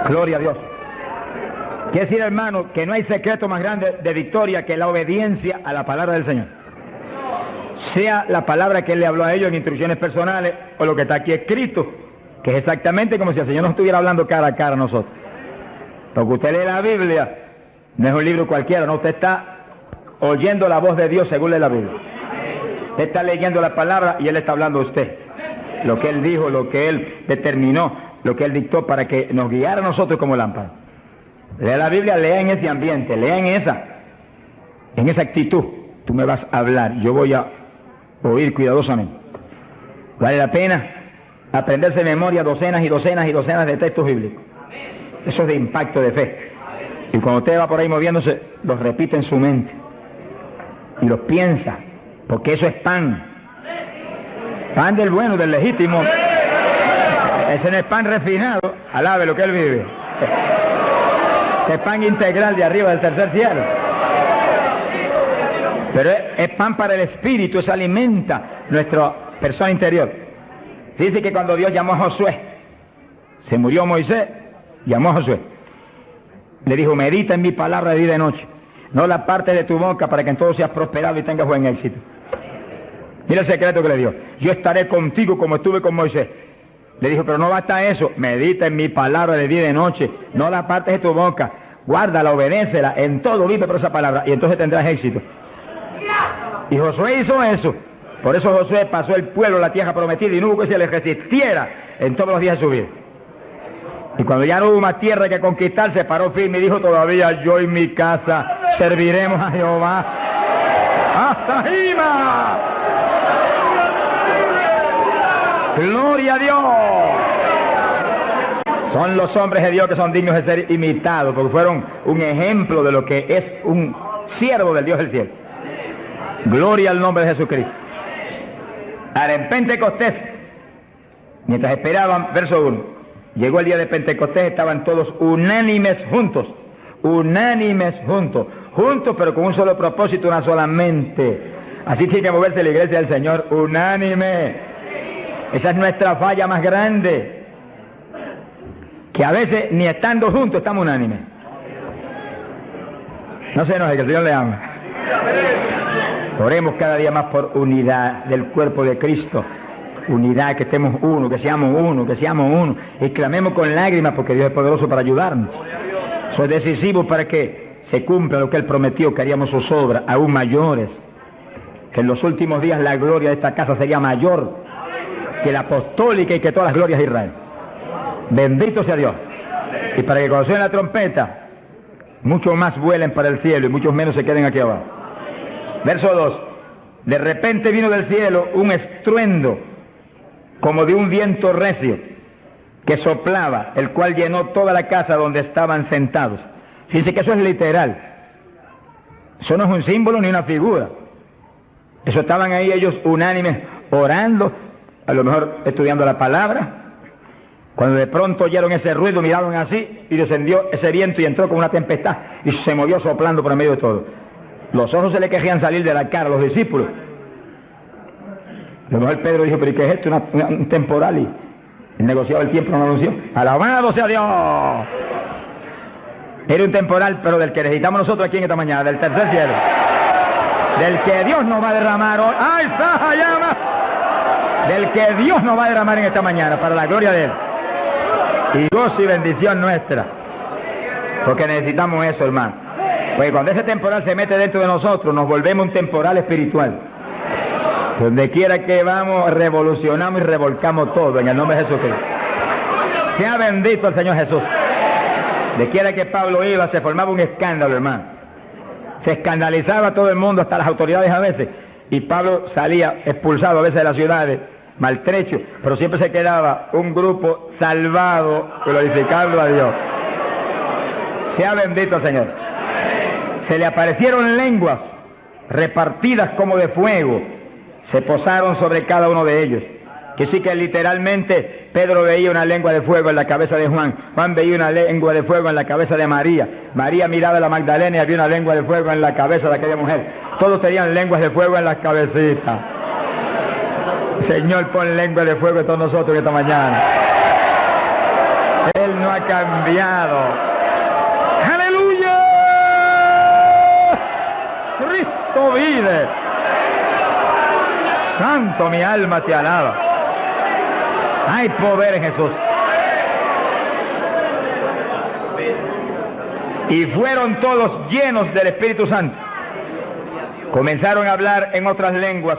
Gloria a Dios. Quiere decir, hermano, que no hay secreto más grande de victoria que la obediencia a la palabra del Señor. Sea la palabra que Él le habló a ellos en instrucciones personales o lo que está aquí escrito, que es exactamente como si el Señor nos estuviera hablando cara a cara a nosotros. Porque usted lee la Biblia, no es un libro cualquiera, no, usted está oyendo la voz de Dios según lee la Biblia. Usted está leyendo la palabra y Él está hablando a usted. Lo que Él dijo, lo que Él determinó, lo que Él dictó para que nos guiara a nosotros como lámpara. Lea la Biblia, lea en ese ambiente, lea en esa actitud. Tú me vas a hablar, yo voy a oír cuidadosamente. Vale la pena aprenderse de memoria docenas y docenas y docenas de textos bíblicos. Eso es de impacto de fe. Y cuando usted va por ahí moviéndose, los repite en su mente. Y los piensa, porque eso es pan. Pan del bueno, del legítimo. Ese no es pan refinado, alabe lo que Él vive. Ese pan integral de arriba del tercer cielo. Pero es pan para el espíritu, eso alimenta nuestra persona interior. Dice que cuando Dios llamó a Josué, se murió Moisés, llamó a Josué. Le dijo, medita en mi palabra de día y de noche. No la parte de tu boca para que en todo seas prosperado y tengas buen éxito. Mira el secreto que le dio. Yo estaré contigo como estuve con Moisés. Le dijo, pero no basta eso. Medita en mi palabra de día y de noche. No la partes de tu boca. Guárdala, obedécela. En todo vive por esa palabra. Y entonces tendrás éxito. Y Josué hizo eso. Por eso Josué pasó el pueblo a la tierra prometida y no hubo que se le resistiera en todos los días de su vida. Y cuando ya no hubo más tierra que conquistar, se paró firme y dijo, todavía yo y mi casa serviremos a Jehová. ¡Hasta Jima! ¡Gloria a Dios! Son los hombres de Dios que son dignos de ser imitados, porque fueron un ejemplo de lo que es un siervo del Dios del cielo. Gloria al nombre de Jesucristo. Ahora, en Pentecostés, mientras esperaban, verso 1, llegó el día de Pentecostés, estaban todos unánimes juntos, juntos pero con un solo propósito, una sola mente. Así tiene que moverse la iglesia del Señor, unánime. Esa es nuestra falla más grande, que a veces ni estando juntos estamos unánimes. No se enoje, que el Señor le ama. Oremos cada día más por unidad del cuerpo de Cristo. Unidad, que estemos uno, que seamos uno. Y clamemos con lágrimas porque Dios es poderoso para ayudarnos. Eso es decisivo para que se cumpla lo que Él prometió, que haríamos sus obras aún mayores. Que en los últimos días la gloria de esta casa sería mayor que la apostólica y que todas las glorias de Israel. Bendito sea Dios. Y para que cuando suene la trompeta, muchos más vuelen para el cielo y muchos menos se queden aquí abajo. Verso 2. De repente vino del cielo un estruendo como de un viento recio que soplaba, el cual llenó toda la casa donde estaban sentados. Fíjense que eso es literal. Eso no es un símbolo ni una figura. Eso estaban ahí ellos unánimes orando, a lo mejor estudiando la palabra. Cuando de pronto oyeron ese ruido, miraron así y descendió ese viento y entró como una tempestad y se movió soplando por el medio de todo. Los ojos se le querían salir de la cara a los discípulos. A lo mejor Pedro dijo, pero ¿y qué es esto? Un temporal. Y el negociado del tiempo no lo anunció. ¡Alabado sea Dios! Era un temporal, pero del que necesitamos nosotros aquí en esta mañana, del tercer cielo. Del que Dios nos va a derramar hoy. ¡Ay, Saja llama! Del que Dios nos va a derramar en esta mañana, para la gloria de Él. Y gozo y bendición nuestra. Porque necesitamos eso, hermano. Porque cuando ese temporal se mete dentro de nosotros, nos volvemos un temporal espiritual. Donde quiera que vamos, revolucionamos y revolcamos todo en el nombre de Jesucristo. Sea bendito el Señor Jesús. De quiera que Pablo iba, se formaba un escándalo, hermano. Se escandalizaba todo el mundo, hasta las autoridades a veces. Y Pablo salía expulsado a veces de las ciudades, maltrecho, pero siempre se quedaba un grupo salvado, glorificando a Dios. Sea bendito el Señor. Se le aparecieron lenguas repartidas como de fuego, se posaron sobre cada uno de ellos. Que sí que literalmente Pedro veía una lengua de fuego en la cabeza de Juan, Juan veía una lengua de fuego en la cabeza de María, María miraba a la Magdalena y había una lengua de fuego en la cabeza de aquella mujer. Todos tenían lenguas de fuego en las cabecitas. Señor, pon lengua de fuego en todos nosotros esta mañana. Él no ha cambiado. ¡Aleluya! Cristo vive. Santo, mi alma te alaba. Hay poder en Jesús. Y fueron todos llenos del Espíritu Santo. Comenzaron a hablar en otras lenguas,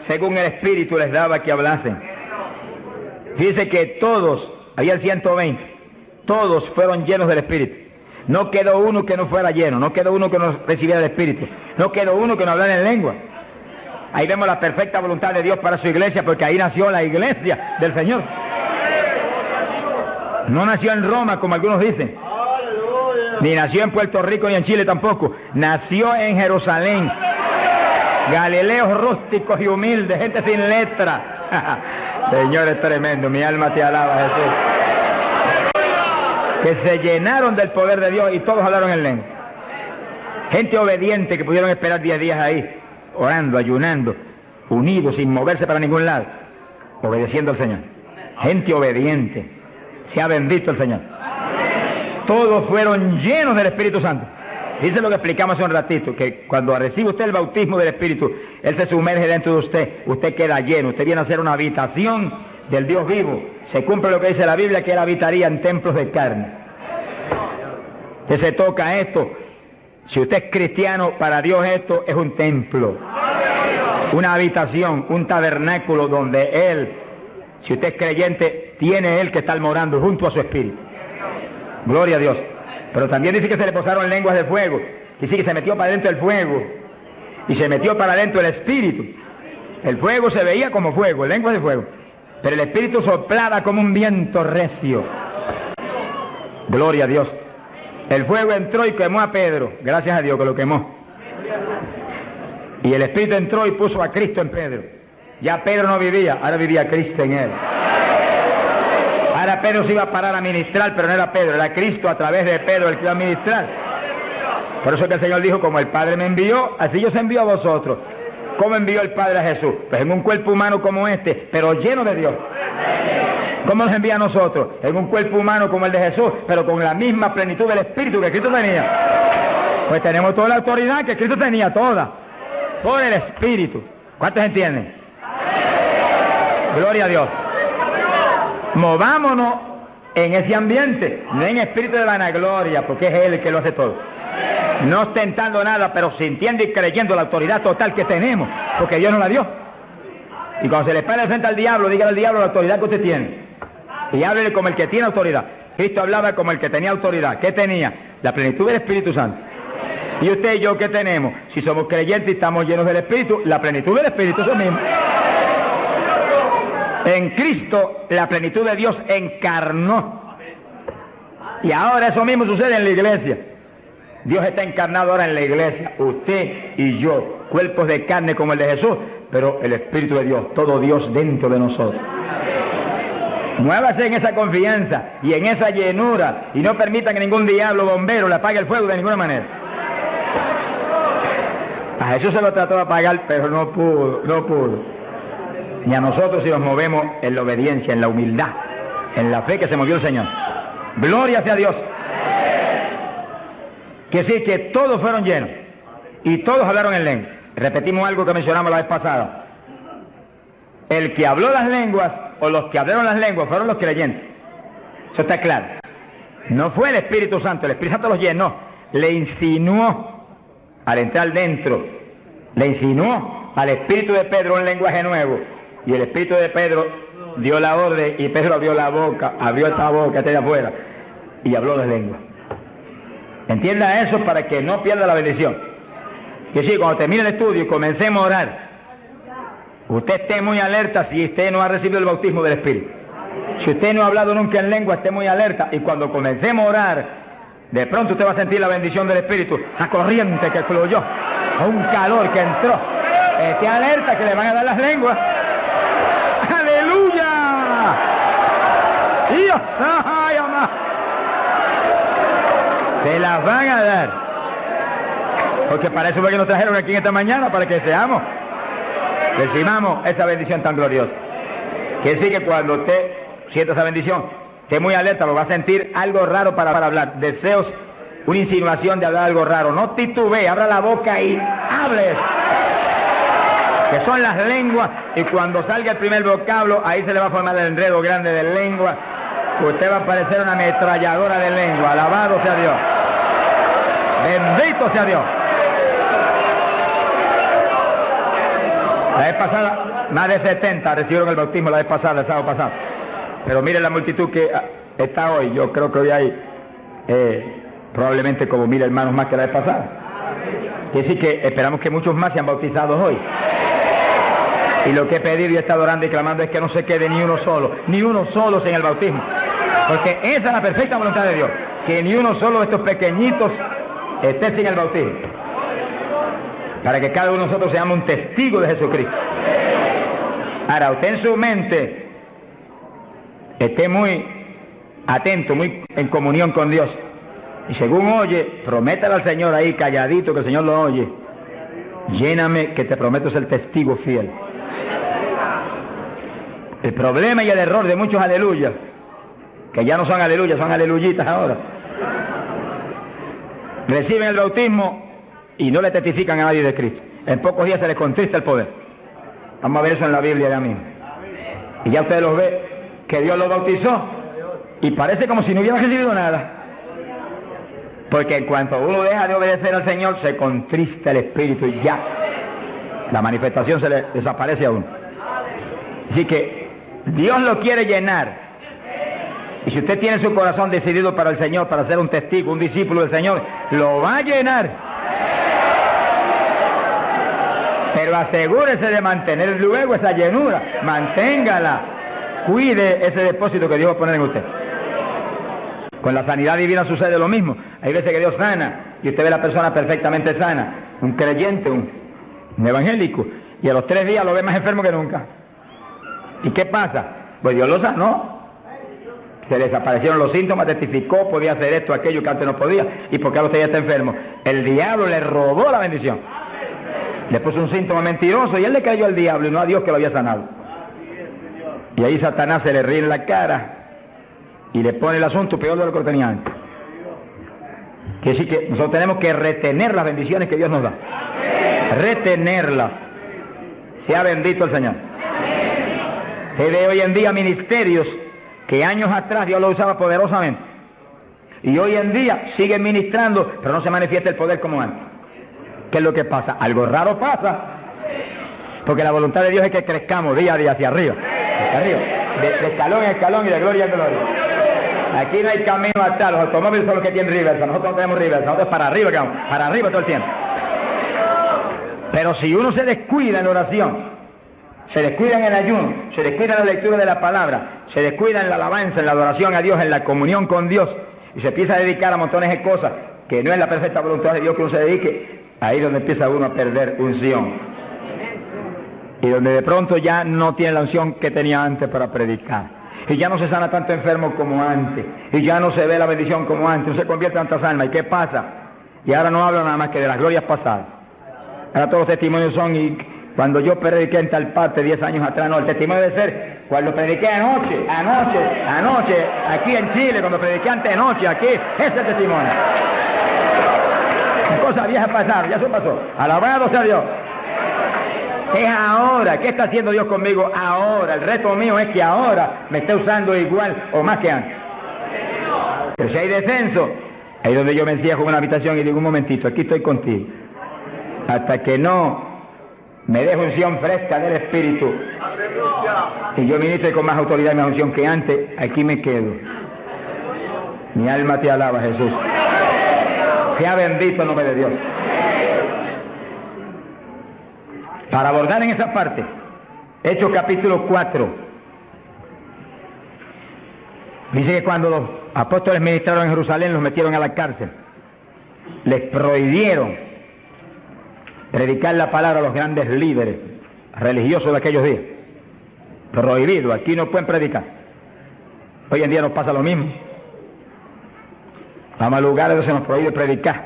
según el Espíritu les daba que hablasen. Dice que todos, había 120, todos fueron llenos del Espíritu. No quedó uno que no fuera lleno, no quedó uno que no recibiera el Espíritu, no quedó uno que no hablara en lengua. Ahí vemos la perfecta voluntad de Dios para su iglesia, porque ahí nació la iglesia del Señor. No nació en Roma, como algunos dicen, ni nació en Puerto Rico ni en Chile tampoco. Nació en Jerusalén. Galileos rústicos y humildes, gente sin letra. Señor, es tremendo, mi alma te alaba, Jesús. Que se llenaron del poder de Dios y todos hablaron en lengua. Gente obediente que pudieron esperar 10 días ahí, orando, ayunando, unidos, sin moverse para ningún lado, obedeciendo al Señor. Gente obediente. Sea bendito el Señor. Todos fueron llenos del Espíritu Santo. Dice lo que explicamos hace un ratito, que cuando recibe usted el bautismo del Espíritu, Él se sumerge dentro de usted, usted queda lleno, usted viene a ser una habitación del Dios vivo. Se cumple lo que dice la Biblia, que Él habitaría en templos de carne. Usted se toca esto. Si usted es cristiano, para Dios esto es un templo, una habitación, un tabernáculo donde Él, si usted es creyente, tiene Él que estar morando junto a su Espíritu. Gloria a Dios. Pero también dice que se le posaron lenguas de fuego. Dice que se metió para adentro el fuego y se metió para adentro el Espíritu. El fuego se veía como fuego, lenguas de fuego, pero el Espíritu soplaba como un viento recio. Gloria a Dios. El fuego entró y quemó a Pedro. Gracias a Dios que lo quemó. Y el Espíritu entró y puso a Cristo en Pedro. Ya Pedro no vivía, ahora vivía Cristo en él. Ahora Pedro se iba a parar a ministrar, pero no era Pedro, era Cristo a través de Pedro el que iba a ministrar. Por eso que el Señor dijo, como el Padre me envió, así yo os envío a vosotros. ¿Cómo envió el Padre a Jesús? Pues en un cuerpo humano como este, pero lleno de Dios. ¿Cómo nos envía a nosotros? En un cuerpo humano como el de Jesús, pero con la misma plenitud del Espíritu que Cristo tenía. Pues tenemos toda la autoridad que Cristo tenía, toda, por el Espíritu. ¿Cuántos entienden? Gloria a Dios. Movámonos en ese ambiente, no en espíritu de vanagloria, porque es Él el que lo hace todo. No ostentando nada, pero sintiendo y creyendo la autoridad total que tenemos, porque Dios nos la dio. Y cuando se le pare frente al diablo, dígale al diablo la autoridad que usted tiene. Y háblele como el que tiene autoridad. Cristo hablaba como el que tenía autoridad. ¿Qué tenía? La plenitud del Espíritu Santo. Y usted y yo, ¿qué tenemos? Si somos creyentes y estamos llenos del Espíritu, la plenitud del Espíritu, eso mismo. En Cristo la plenitud de Dios encarnó. Y ahora eso mismo sucede en la iglesia. Dios está encarnado ahora en la iglesia, usted y yo, cuerpos de carne como el de Jesús, pero el Espíritu de Dios, todo Dios dentro de nosotros. Muévase en esa confianza y en esa llenura y no permita que ningún diablo bombero le apague el fuego de ninguna manera. A Jesús se lo trató de apagar, pero no pudo. Ni a nosotros si nos movemos en la obediencia, en la humildad, en la fe que se movió el Señor. Gloria sea a Dios. Que sí, que todos fueron llenos y todos hablaron en lengua. Repetimos algo que mencionamos la vez pasada. El que habló las lenguas o los que hablaron las lenguas fueron los creyentes. Eso está claro. No fue el Espíritu Santo, el Espíritu Santo los llenó, le insinuó al entrar dentro, le insinuó al Espíritu de Pedro un lenguaje nuevo. Y el Espíritu de Pedro dio la orden y Pedro abrió la boca, abrió esta boca, esta de afuera, y habló las lenguas. Entienda eso para que no pierda la bendición. Que sí, cuando termine el estudio y comencemos a orar, usted esté muy alerta si usted no ha recibido el bautismo del Espíritu. Si usted no ha hablado nunca en lengua, esté muy alerta. Y cuando comencemos a orar, de pronto usted va a sentir la bendición del Espíritu, la corriente que fluyó, un calor que entró. Esté alerta que le van a dar las lenguas. ¡Aleluya! ¡Dios! ¡Ay, amá! Se las van a dar. Porque para eso fue que nos trajeron aquí en esta mañana, para que seamos, recibamos esa bendición tan gloriosa. Quiere decir que cuando usted sienta esa bendición, esté muy alerta, lo va a sentir algo raro para hablar. Deseos, una insinuación de hablar algo raro. No titubee, abra la boca y hable. Que son las lenguas, y cuando salga el primer vocablo, ahí se le va a formar el enredo grande de lengua. Usted va a parecer una ametralladora de lengua. Alabado sea Dios. Bendito sea Dios. La vez pasada, más de 70 recibieron el bautismo la vez pasada, el sábado pasado. Pero miren la multitud que está hoy. Yo creo que hoy hay probablemente como 1000 hermanos más que la vez pasada. Quiere decir que esperamos que muchos más sean bautizados hoy. Y lo que he pedido y he estado orando y clamando es que no se quede ni uno solo sin el bautismo. Porque esa es la perfecta voluntad de Dios, que ni uno solo de estos pequeñitos esté sin el bautismo. Para que cada uno de nosotros seamos un testigo de Jesucristo. Ahora, usted en su mente esté muy atento, muy en comunión con Dios. Y según oye, prométale al Señor ahí calladito, que el Señor lo oye. Lléname, que te prometo ser testigo fiel. El problema y el error de muchos aleluyas, que ya no son aleluyas, son aleluyitas ahora, reciben el bautismo y no le testifican a nadie de Cristo. En pocos días se les contrista el poder. Vamos a ver eso en la Biblia ya mismo. Y ya ustedes los ven, que Dios los bautizó, y parece como si no hubiera recibido nada. Porque en cuanto uno deja de obedecer al Señor, se contrista el Espíritu y ya la manifestación se le desaparece a uno. Así que Dios lo quiere llenar. Y si usted tiene su corazón decidido para el Señor, para ser un testigo, un discípulo del Señor, lo va a llenar. Pero asegúrese de mantener luego esa llenura. Manténgala. Cuide ese depósito que Dios va a poner en usted. Con la sanidad divina sucede lo mismo. Hay veces que Dios sana y usted ve a la persona perfectamente sana, un creyente, un evangélico, y a los 3 días lo ve más enfermo que nunca. ¿Y qué pasa? Pues Dios lo sanó. Se le desaparecieron los síntomas, testificó, podía hacer esto, aquello que antes no podía. ¿Y por qué ahora usted ya está enfermo? El diablo le robó la bendición. Le puso un síntoma mentiroso y él le creyó al diablo y no a Dios que lo había sanado. Y ahí Satanás se le ríe en la cara y le pone el asunto peor de lo que lo tenía antes. Quiere decir que nosotros tenemos que retener las bendiciones que Dios nos da. Retenerlas. Sea bendito el Señor. Se ve hoy en día ministerios que años atrás Dios lo usaba poderosamente. Y hoy en día siguen ministrando, pero no se manifiesta el poder como antes. ¿Qué es lo que pasa? Algo raro pasa. Porque la voluntad de Dios es que crezcamos día a día hacia arriba. Hacia arriba. De escalón en escalón y de gloria en gloria. Aquí no hay camino atrás. Los automóviles son los que tienen reversa. Nosotros no tenemos reversa. Nosotros para arriba, vamos. Para arriba todo el tiempo. Pero si uno se descuida en la oración, se descuida en el ayuno, se descuida en la lectura de la palabra, se descuida en la alabanza, en la adoración a Dios, en la comunión con Dios, y se empieza a dedicar a montones de cosas que no es la perfecta voluntad de Dios que uno se dedique, ahí es donde empieza uno a perder unción. Y donde de pronto ya no tiene la unción que tenía antes para predicar. Y ya no se sana tanto enfermo como antes. Y ya no se ve la bendición como antes. No se convierte en tantas almas. ¿Y qué pasa? Y ahora no hablo nada más que de las glorias pasadas. Ahora todos los testimonios son, y cuando yo prediqué en tal parte 10 años atrás, no, el testimonio debe ser cuando prediqué anoche, aquí en Chile, cuando prediqué antenoche, aquí, ese es el testimonio. Las cosas viejas pasaron, ya eso pasó. Alabado sea Dios. Es ahora. ¿Qué está haciendo Dios conmigo ahora? El reto mío es que ahora me esté usando igual o más que antes. Pero si hay descenso, ahí donde yo me encierro en una habitación y digo, un momentito, aquí estoy contigo. Hasta que no me deje unción fresca del Espíritu y yo ministre con más autoridad y más unción que antes, aquí me quedo. Mi alma te alaba, Jesús. Sea bendito el nombre de Dios. Para abordar en esa parte, Hechos capítulo 4, dice que cuando los apóstoles ministraron en Jerusalén, los metieron a la cárcel, les prohibieron predicar la palabra a los grandes líderes religiosos de aquellos días. Prohibido, aquí no pueden predicar. Hoy en día nos pasa lo mismo. Vamos a lugares donde se nos prohíbe predicar,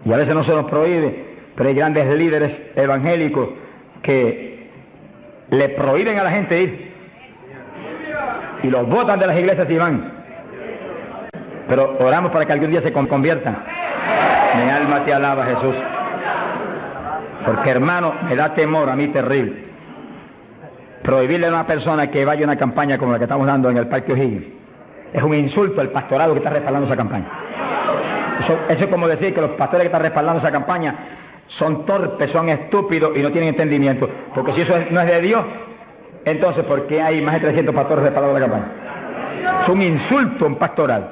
y a veces no se nos prohíbe, pero hay grandes líderes evangélicos que le prohíben a la gente ir. y los botan de las iglesias y van. Pero oramos para que algún día se conviertan. Mi alma te alaba, Jesús. Porque, hermano, me da temor a mí terrible prohibirle a una persona que vaya a una campaña como la que estamos dando en el Parque O'Higgins. Es un insulto al pastorado que está respaldando esa campaña. Eso es como decir que los pastores que están respaldando esa campaña son torpes, son estúpidos y no tienen entendimiento. Porque si eso no es de Dios, entonces ¿por qué hay más de 300 pastores respaldando la campaña? Es un insulto a un pastorado.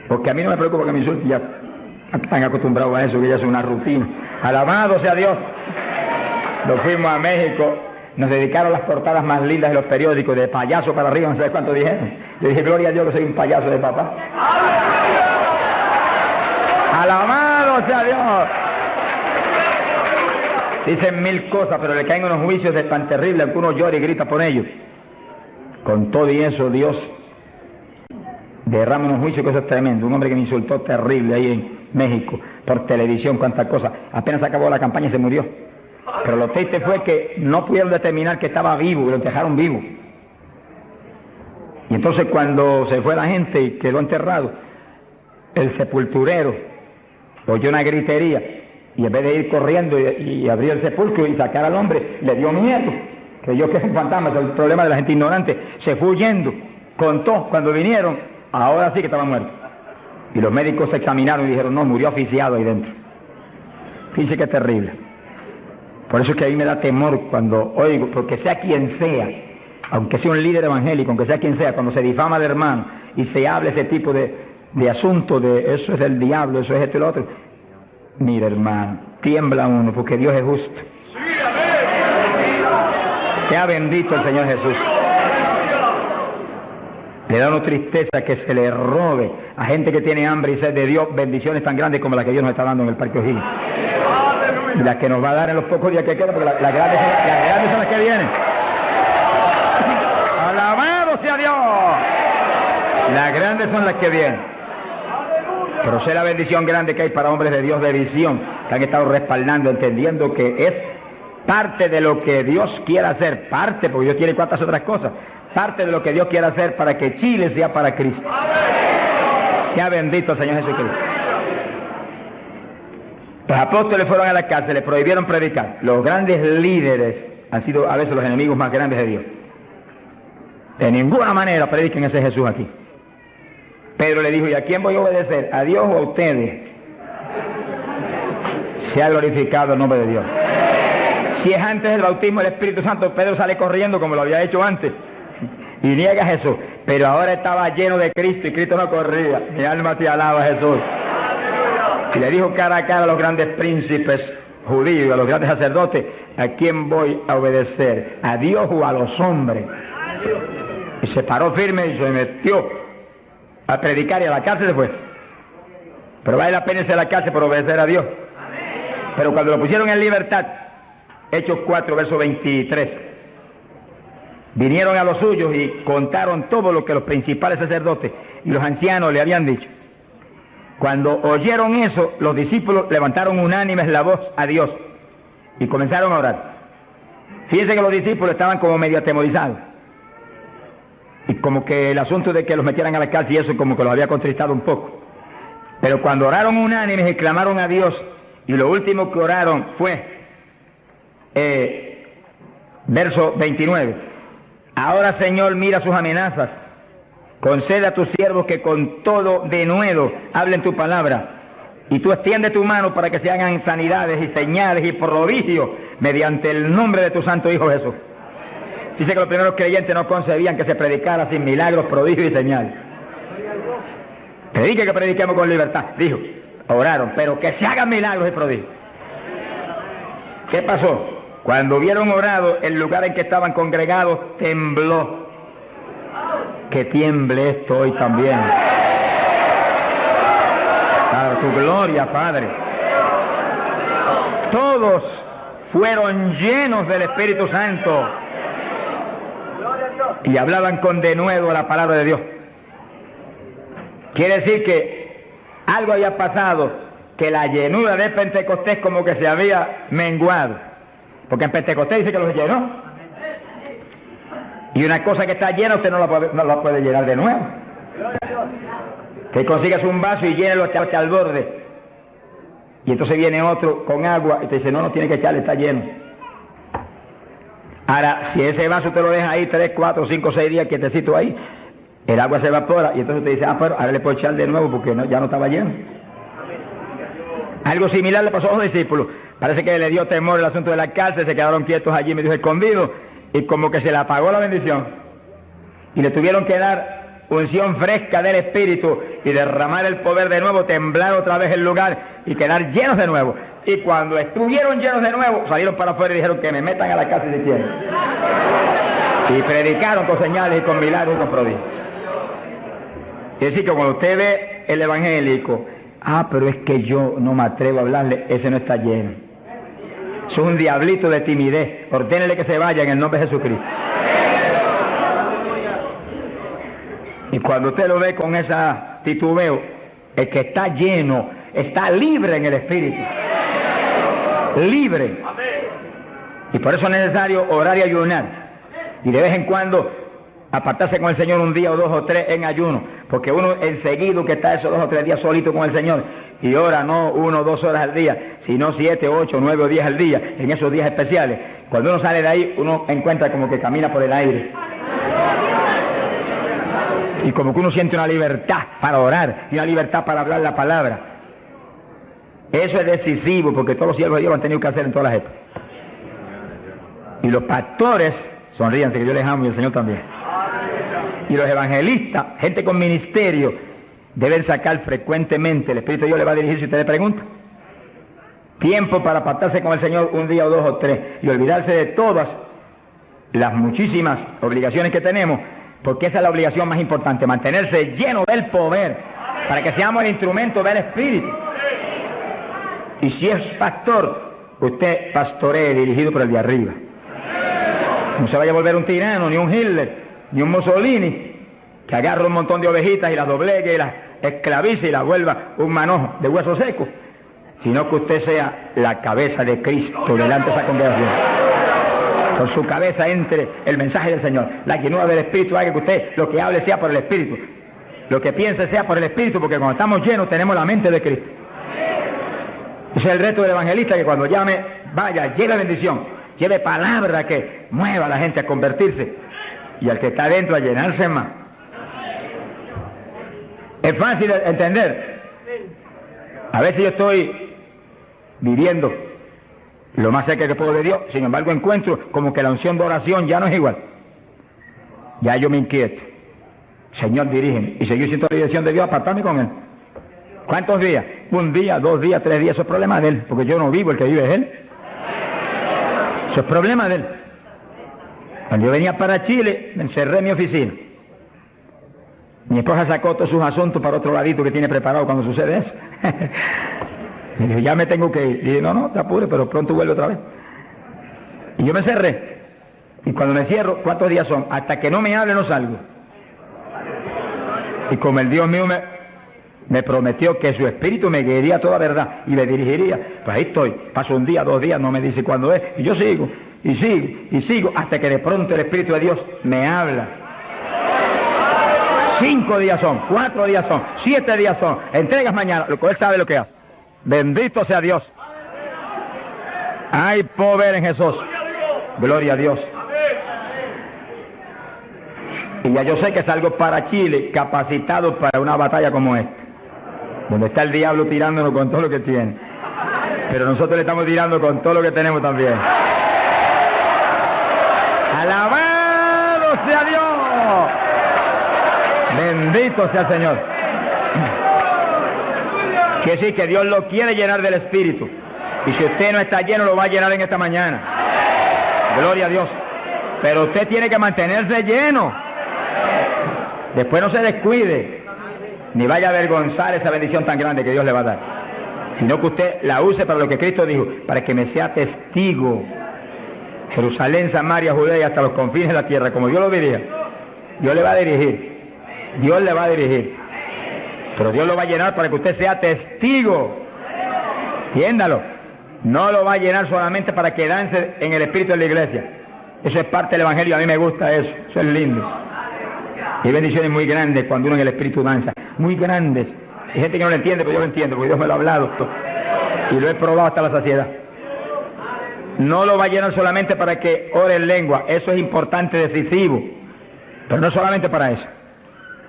Porque a mí no me preocupa que me insulten, ya están acostumbrados a eso, que ya es una rutina. Alabado sea Dios. Nos fuimos a México, nos dedicaron las portadas más lindas de los periódicos, de payaso para arriba, no sé cuánto dijeron. Yo dije, gloria a Dios que soy un payaso de papá. Alabado sea Dios. Dicen mil cosas, pero le caen unos juicios de tan terribles que uno llora y grita por ellos. Con todo y eso, Dios derrama unos juicios que eso es tremendo. Un hombre que me insultó terrible ahí en México, por televisión, cuántas cosas. Apenas acabó la campaña y se murió. Pero lo triste fue que no pudieron determinar que estaba vivo y lo dejaron vivo. Y entonces cuando se fue la gente y quedó enterrado, el sepulturero oyó una gritería y en vez de ir corriendo y abrir el sepulcro y sacar al hombre, le dio miedo. Creyó que es un fantasma, es el problema de la gente ignorante. Se fue huyendo, contó, cuando vinieron, ahora sí que estaba muerto. Y los médicos se examinaron y dijeron, no, murió asfixiado ahí dentro. Fíjense qué terrible. Por eso es que a mí me da temor cuando oigo, porque sea quien sea, aunque sea un líder evangélico, aunque sea quien sea, cuando se difama al hermano y se habla ese tipo de asunto, de eso es del diablo, eso es esto y lo otro. Mira, hermano, tiembla uno, porque Dios es justo. Sea bendito el Señor Jesús. Le da una tristeza que se le robe a gente que tiene hambre y sed de Dios bendiciones tan grandes como las que Dios nos está dando en el Parque O'Higgins. Y las que nos va a dar en los pocos días que quedan, porque las grandes son las que vienen. ¡Alabado sea Dios! Las grandes son las que vienen. Pero sé la bendición grande que hay para hombres de Dios de visión, que han estado respaldando, entendiendo que es parte de lo que Dios quiere hacer, parte, porque Dios quiere cuantas otras cosas, parte de lo que Dios quiere hacer para que Chile sea para Cristo. Sea bendito el Señor Jesucristo. Los apóstoles fueron a la cárcel, les prohibieron predicar. Los grandes líderes han sido a veces los enemigos más grandes de Dios. De ninguna manera prediquen ese Jesús aquí. Pedro le dijo, ¿y a quién voy a obedecer? ¿A Dios o a ustedes? Sea glorificado el nombre de Dios. Si es antes del bautismo del Espíritu Santo, Pedro sale corriendo como lo había hecho antes y niega a Jesús. Pero ahora estaba lleno de Cristo y Cristo no corría. Mi alma te alaba, Jesús. Y le dijo cara a cara a los grandes príncipes judíos, a los grandes sacerdotes, ¿a quién voy a obedecer? ¿A Dios o a los hombres? Y se paró firme y se metió a predicar y a la cárcel se fue. Pero vale la pena irse a la cárcel por obedecer a Dios. Pero cuando lo pusieron en libertad, Hechos 4, verso 23, vinieron a los suyos y contaron todo lo que los principales sacerdotes y los ancianos le habían dicho. Cuando oyeron eso, los discípulos levantaron unánimes la voz a Dios y comenzaron a orar. Fíjense que los discípulos estaban como medio atemorizados. Y como que el asunto de que los metieran a la cárcel y eso como que los había contristado un poco. Pero cuando oraron unánimes y clamaron a Dios, y lo último que oraron fue, verso 29, ahora Señor mira sus amenazas, concede a tus siervos que con todo denuedo hablen tu palabra, y tú extiende tu mano para que se hagan sanidades y señales y prodigios mediante el nombre de tu santo Hijo Jesús. Dice que los primeros creyentes no concebían que se predicara sin milagros, prodigios y señales. Predique que prediquemos con libertad, dijo. Oraron, pero que se hagan milagros y prodigios. ¿Qué pasó? Cuando hubieron orado, el lugar en que estaban congregados tembló. Que tiemble esto hoy también. Para tu gloria, Padre. Todos fueron llenos del Espíritu Santo y hablaban con denuedo la palabra de Dios. Quiere decir que algo había pasado, que la llenura de Pentecostés como que se había menguado, porque en Pentecostés dice que los llenó. Y una cosa que está llena usted no la puede llenar de nuevo. Que consigas un vaso y llénelo hasta el borde. Y entonces viene otro con agua y te dice, no tiene que echarle, está lleno. Ahora, si ese vaso te lo deja ahí 3, 4, 5, 6 días quietecito ahí, el agua se evapora y entonces te dice, pero ahora le puedo echar de nuevo porque ya no estaba lleno. Algo similar le pasó a los discípulos. Parece que le dio temor el asunto de la cárcel, se quedaron quietos allí, me dijo escondidos, y como que se le apagó la bendición. Y le tuvieron que dar unción fresca del Espíritu y derramar el poder de nuevo, temblar otra vez el lugar y quedar llenos de nuevo. Y cuando estuvieron llenos de nuevo, salieron para afuera y dijeron que me metan a la cárcel si quieren. Y predicaron con señales y con milagros y con prodigios. Es decir, que cuando usted ve el evangélico, pero es que yo no me atrevo a hablarle, ese no está lleno. Eso es un diablito de timidez. Ordénele que se vaya en el nombre de Jesucristo. Y cuando usted lo ve con esa titubeo, el que está lleno, está libre en el Espíritu. Libre. Y por eso es necesario orar y ayunar. Y de vez en cuando apartarse con el Señor un día o 2 o 3 en ayuno. Porque uno enseguida que está esos 2 o 3 días solito con el Señor y ora no 1 o 2 horas al día, sino 7, 8, 9 o 10 al día, en esos días especiales. Cuando uno sale de ahí, uno encuentra como que camina por el aire. Y como que uno siente una libertad para orar y una libertad para hablar la palabra. Eso es decisivo porque todos los siervos de Dios lo han tenido que hacer en todas las épocas. Y los pastores, sonríanse que yo les amo y el Señor también. Y los evangelistas, gente con ministerio, deben sacar frecuentemente, el Espíritu de Dios le va a dirigir si usted le pregunta, tiempo para apartarse con el Señor un día o 2 o 3 y olvidarse de todas las muchísimas obligaciones que tenemos, porque esa es la obligación más importante, mantenerse lleno del poder para que seamos el instrumento del Espíritu. Y si es pastor, usted pastoree dirigido por el de arriba. No se vaya a volver un tirano, ni un Hitler, ni un Mussolini, que agarre un montón de ovejitas y las doblegue y las esclavice y las vuelva un manojo de hueso seco, sino que usted sea la cabeza de Cristo delante de esa congregación. Con su cabeza entre el mensaje del Señor. La llenura del Espíritu haga que usted lo que hable sea por el Espíritu, lo que piense sea por el Espíritu, porque cuando estamos llenos tenemos la mente de Cristo. Ese es el reto del evangelista, que cuando llame, vaya, lleve bendición, lleve palabra que mueva a la gente a convertirse y al que está adentro a llenarse más. Es fácil de entender. A veces yo estoy viviendo lo más cerca que puedo de Dios, sin embargo encuentro como que la unción de oración ya no es igual. Ya yo me inquieto. Señor, dirígeme. Y seguir siendo la dirección de Dios, apartarme con Él. ¿Cuántos días? 1 día, 2 días, 3 días. Eso es problema de Él, porque yo no vivo, el que vive es Él. Eso es problema de Él. Cuando yo venía para Chile, me encerré en mi oficina. Mi esposa sacó todos sus asuntos para otro ladito que tiene preparado cuando sucede eso. Y dije, ya me tengo que ir. Y dije, no, te apures, pero pronto vuelve otra vez. Y yo me cerré. Y cuando me cierro, ¿cuántos días son? Hasta que no me hable, no salgo. Y como el Dios mío me prometió que su espíritu me guiaría a toda verdad y me dirigiría, pues ahí estoy. Paso 1 día, 2 días, no me dice cuándo es. Y yo sigo, y sigo, y sigo, hasta que de pronto el Espíritu de Dios me habla. 5 días son, 4 días son, 7 días son. Entregas mañana, lo que Él sabe lo que hace. Bendito sea Dios. Hay poder en Jesús. Gloria a Dios. Y ya yo sé que salgo para Chile capacitado para una batalla como esta, donde está el diablo tirándonos con todo lo que tiene, pero nosotros le estamos tirando con todo lo que tenemos también. ¡Alabado sea Dios! Bendito sea el Señor. Quiere decir que Dios lo quiere llenar del Espíritu. Y si usted no está lleno, lo va a llenar en esta mañana. Gloria a Dios. Pero usted tiene que mantenerse lleno. Después no se descuide, ni vaya a avergonzar esa bendición tan grande que Dios le va a dar. Sino que usted la use para lo que Cristo dijo, para que me sea testigo. Jerusalén, Samaria, Judea y hasta los confines de la tierra, como Dios lo dirija. Dios le va a dirigir. Dios le va a dirigir. Pero Dios lo va a llenar para que usted sea testigo. Entiéndalo. No lo va a llenar solamente para quedarse en el espíritu de la iglesia. Eso es parte del Evangelio, a mí me gusta eso, eso es lindo. Hay bendiciones muy grandes cuando uno en el Espíritu danza, muy grandes. Hay gente que no lo entiende, pero yo lo entiendo, porque Dios me lo ha hablado y lo he probado hasta la saciedad. No lo va a llenar solamente para que ore en lengua, eso es importante, decisivo, pero no solamente para eso.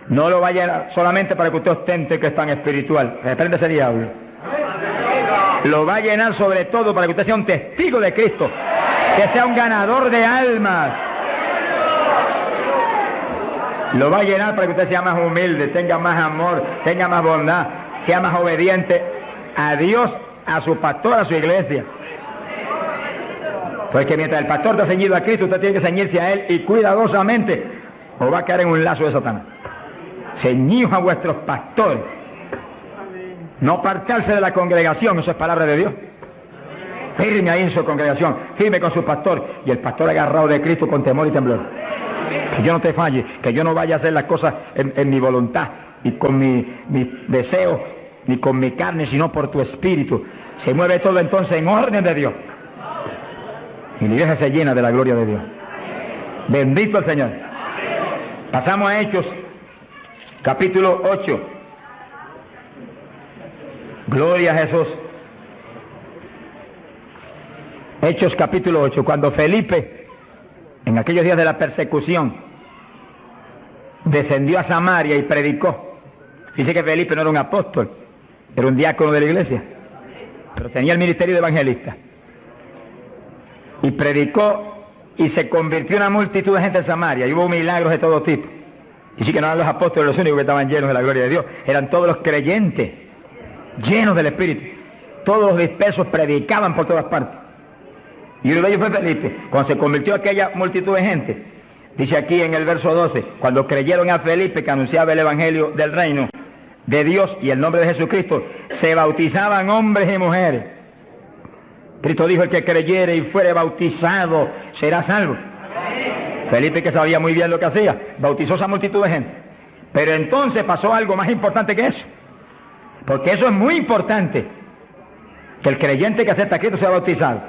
No lo va a llenar solamente para que usted ostente que es tan espiritual, reprende ese diablo. Lo va a llenar sobre todo para que usted sea un testigo de Cristo, que sea un ganador de almas. Lo va a llenar para que usted sea más humilde, tenga más amor, tenga más bondad, sea más obediente a Dios, a su pastor, a su iglesia. Porque mientras el pastor está ceñido a Cristo, usted tiene que ceñirse a Él y cuidadosamente, o va a caer en un lazo de Satanás. Ceñidos a vuestros pastores. No apartarse de la congregación, eso es palabra de Dios. Firme ahí en su congregación, firme con su pastor, y el pastor agarrado de Cristo con temor y temblor. Que yo no te falle, que yo no vaya a hacer las cosas en mi voluntad y con mi deseo, ni con mi carne, sino por tu espíritu. Se mueve todo entonces en orden de Dios. Y la iglesia se llena de la gloria de Dios. Bendito el Señor. Pasamos a Hechos, capítulo 8. Gloria a Jesús. Hechos capítulo 8. Cuando Felipe, en aquellos días de la persecución, descendió a Samaria y predicó. Dice que Felipe no era un apóstol, era un diácono de la iglesia, pero tenía el ministerio de evangelista. Y predicó y se convirtió una multitud de gente en Samaria, y hubo milagros de todo tipo. Y sí que no eran los apóstoles los únicos que estaban llenos de la gloria de Dios, eran todos los creyentes, llenos del Espíritu. Todos los dispersos predicaban por todas partes. Y uno de ellos fue Felipe. Cuando se convirtió aquella multitud de gente, dice aquí en el verso 12, cuando creyeron a Felipe que anunciaba el Evangelio del reino de Dios y el nombre de Jesucristo, se bautizaban hombres y mujeres. Cristo dijo: el que creyere y fuere bautizado será salvo. Felipe, que sabía muy bien lo que hacía, bautizó esa multitud de gente. Pero entonces pasó algo más importante que eso, porque eso es muy importante, que el creyente que acepta a Cristo sea bautizado.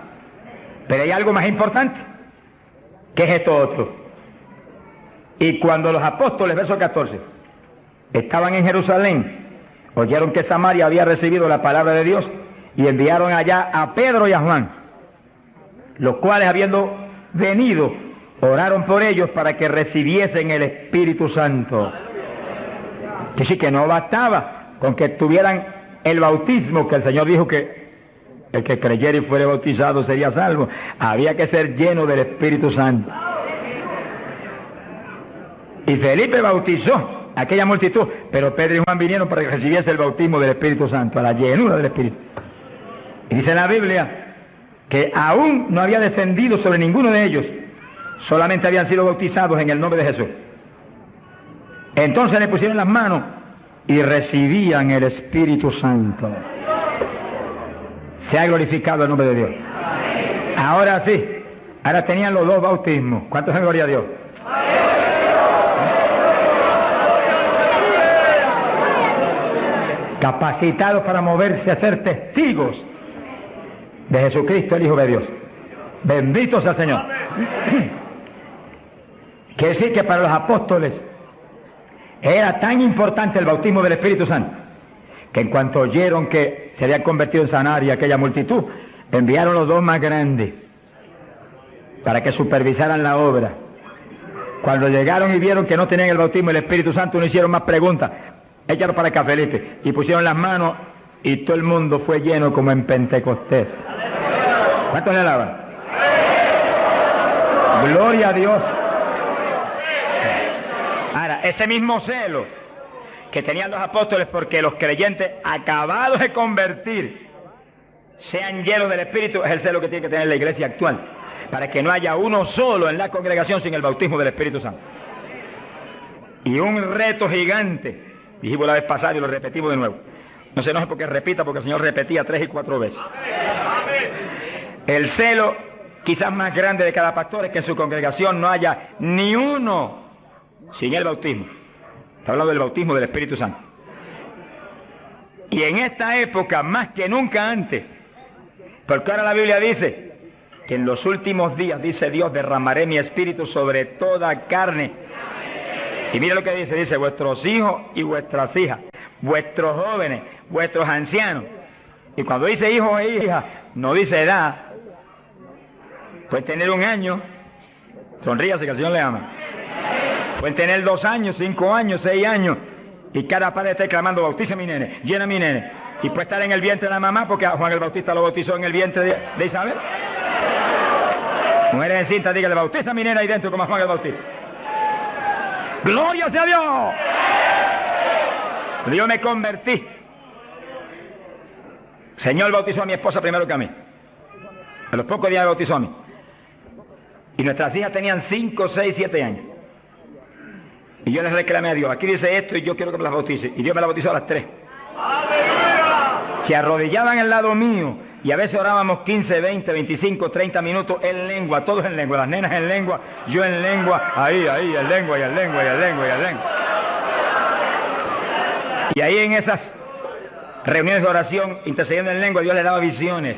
Pero hay algo más importante, que es esto otro. Y cuando los apóstoles, verso 14, estaban en Jerusalén, oyeron que Samaria había recibido la palabra de Dios, y enviaron allá a Pedro y a Juan, los cuales, habiendo venido, oraron por ellos para que recibiesen el Espíritu Santo. Que sí, que no bastaba con que tuvieran el bautismo, que el Señor dijo que el que creyera y fuere bautizado sería salvo. Había que ser lleno del Espíritu Santo. Y Felipe bautizó a aquella multitud, pero Pedro y Juan vinieron para que recibiese el bautismo del Espíritu Santo, a la llenura del Espíritu. Y dice la Biblia que aún no había descendido sobre ninguno de ellos, solamente habían sido bautizados en el nombre de Jesús. Entonces le pusieron las manos y recibían el Espíritu Santo. Se ha glorificado el nombre de Dios. Ahora sí, ahora tenían los dos bautismos. ¿Cuántos en gloria a Dios? Capacitados para moverse a ser testigos de Jesucristo, el Hijo de Dios. Bendito sea el Señor. Quiere decir que para los apóstoles era tan importante el bautismo del Espíritu Santo, que en cuanto oyeron que se había convertido en Samaria aquella multitud, enviaron los dos más grandes para que supervisaran la obra. Cuando llegaron y vieron que no tenían el bautismo del Espíritu Santo, no hicieron más preguntas. Échalo para acá, Felipe. Y pusieron las manos y todo el mundo fue lleno como en Pentecostés. ¿Cuántos le alaban? Gloria a Dios. Ahora, ese mismo celo que tenían los apóstoles porque los creyentes acabados de convertir sean llenos del Espíritu, es el celo que tiene que tener la iglesia actual, para que no haya uno solo en la congregación sin el bautismo del Espíritu Santo. Y un reto gigante, dijimos la vez pasada y lo repetimos de nuevo. No se enoje porque repita, porque el Señor repetía 3 y 4 veces. El celo quizás más grande de cada pastor es que en su congregación no haya ni uno sin el bautismo. Está hablando del bautismo del Espíritu Santo. Y en esta época, más que nunca antes, porque ahora la Biblia dice que en los últimos días, dice Dios, derramaré mi espíritu sobre toda carne. Y mira lo que dice, vuestros hijos y vuestras hijas, vuestros jóvenes, vuestros ancianos. Y cuando dice hijos e hijas, no dice edad. Pueden tener 1 año, sonríase que el Señor le ama. Pueden tener 2 años, 5 años, 6 años, y cada padre está clamando, bautiza a mi nene, llena a mi nene. Y puede estar en el vientre de la mamá, porque a Juan el Bautista lo bautizó en el vientre de Isabel. Mujeres encintas, dígale, bautiza a mi nena ahí dentro como a Juan el Bautista. ¡Gloria sea a Dios! Yo me convertí. El Señor bautizó a mi esposa primero que a mí. A los pocos días me bautizó a mí. Y nuestras hijas tenían 5, 6, 7 años. Y yo les reclamé a Dios, aquí dice esto y yo quiero que me las bautice. Y Dios me las bautizó a las 3. Se arrodillaban al lado mío y a veces orábamos 15, 20, 25, 30 minutos en lengua, todos en lengua, las nenas en lengua, yo en lengua, ahí, en lengua, y en lengua, y en lengua, y en lengua. Y ahí en esas reuniones de oración, intercediendo en lengua, Dios les daba visiones.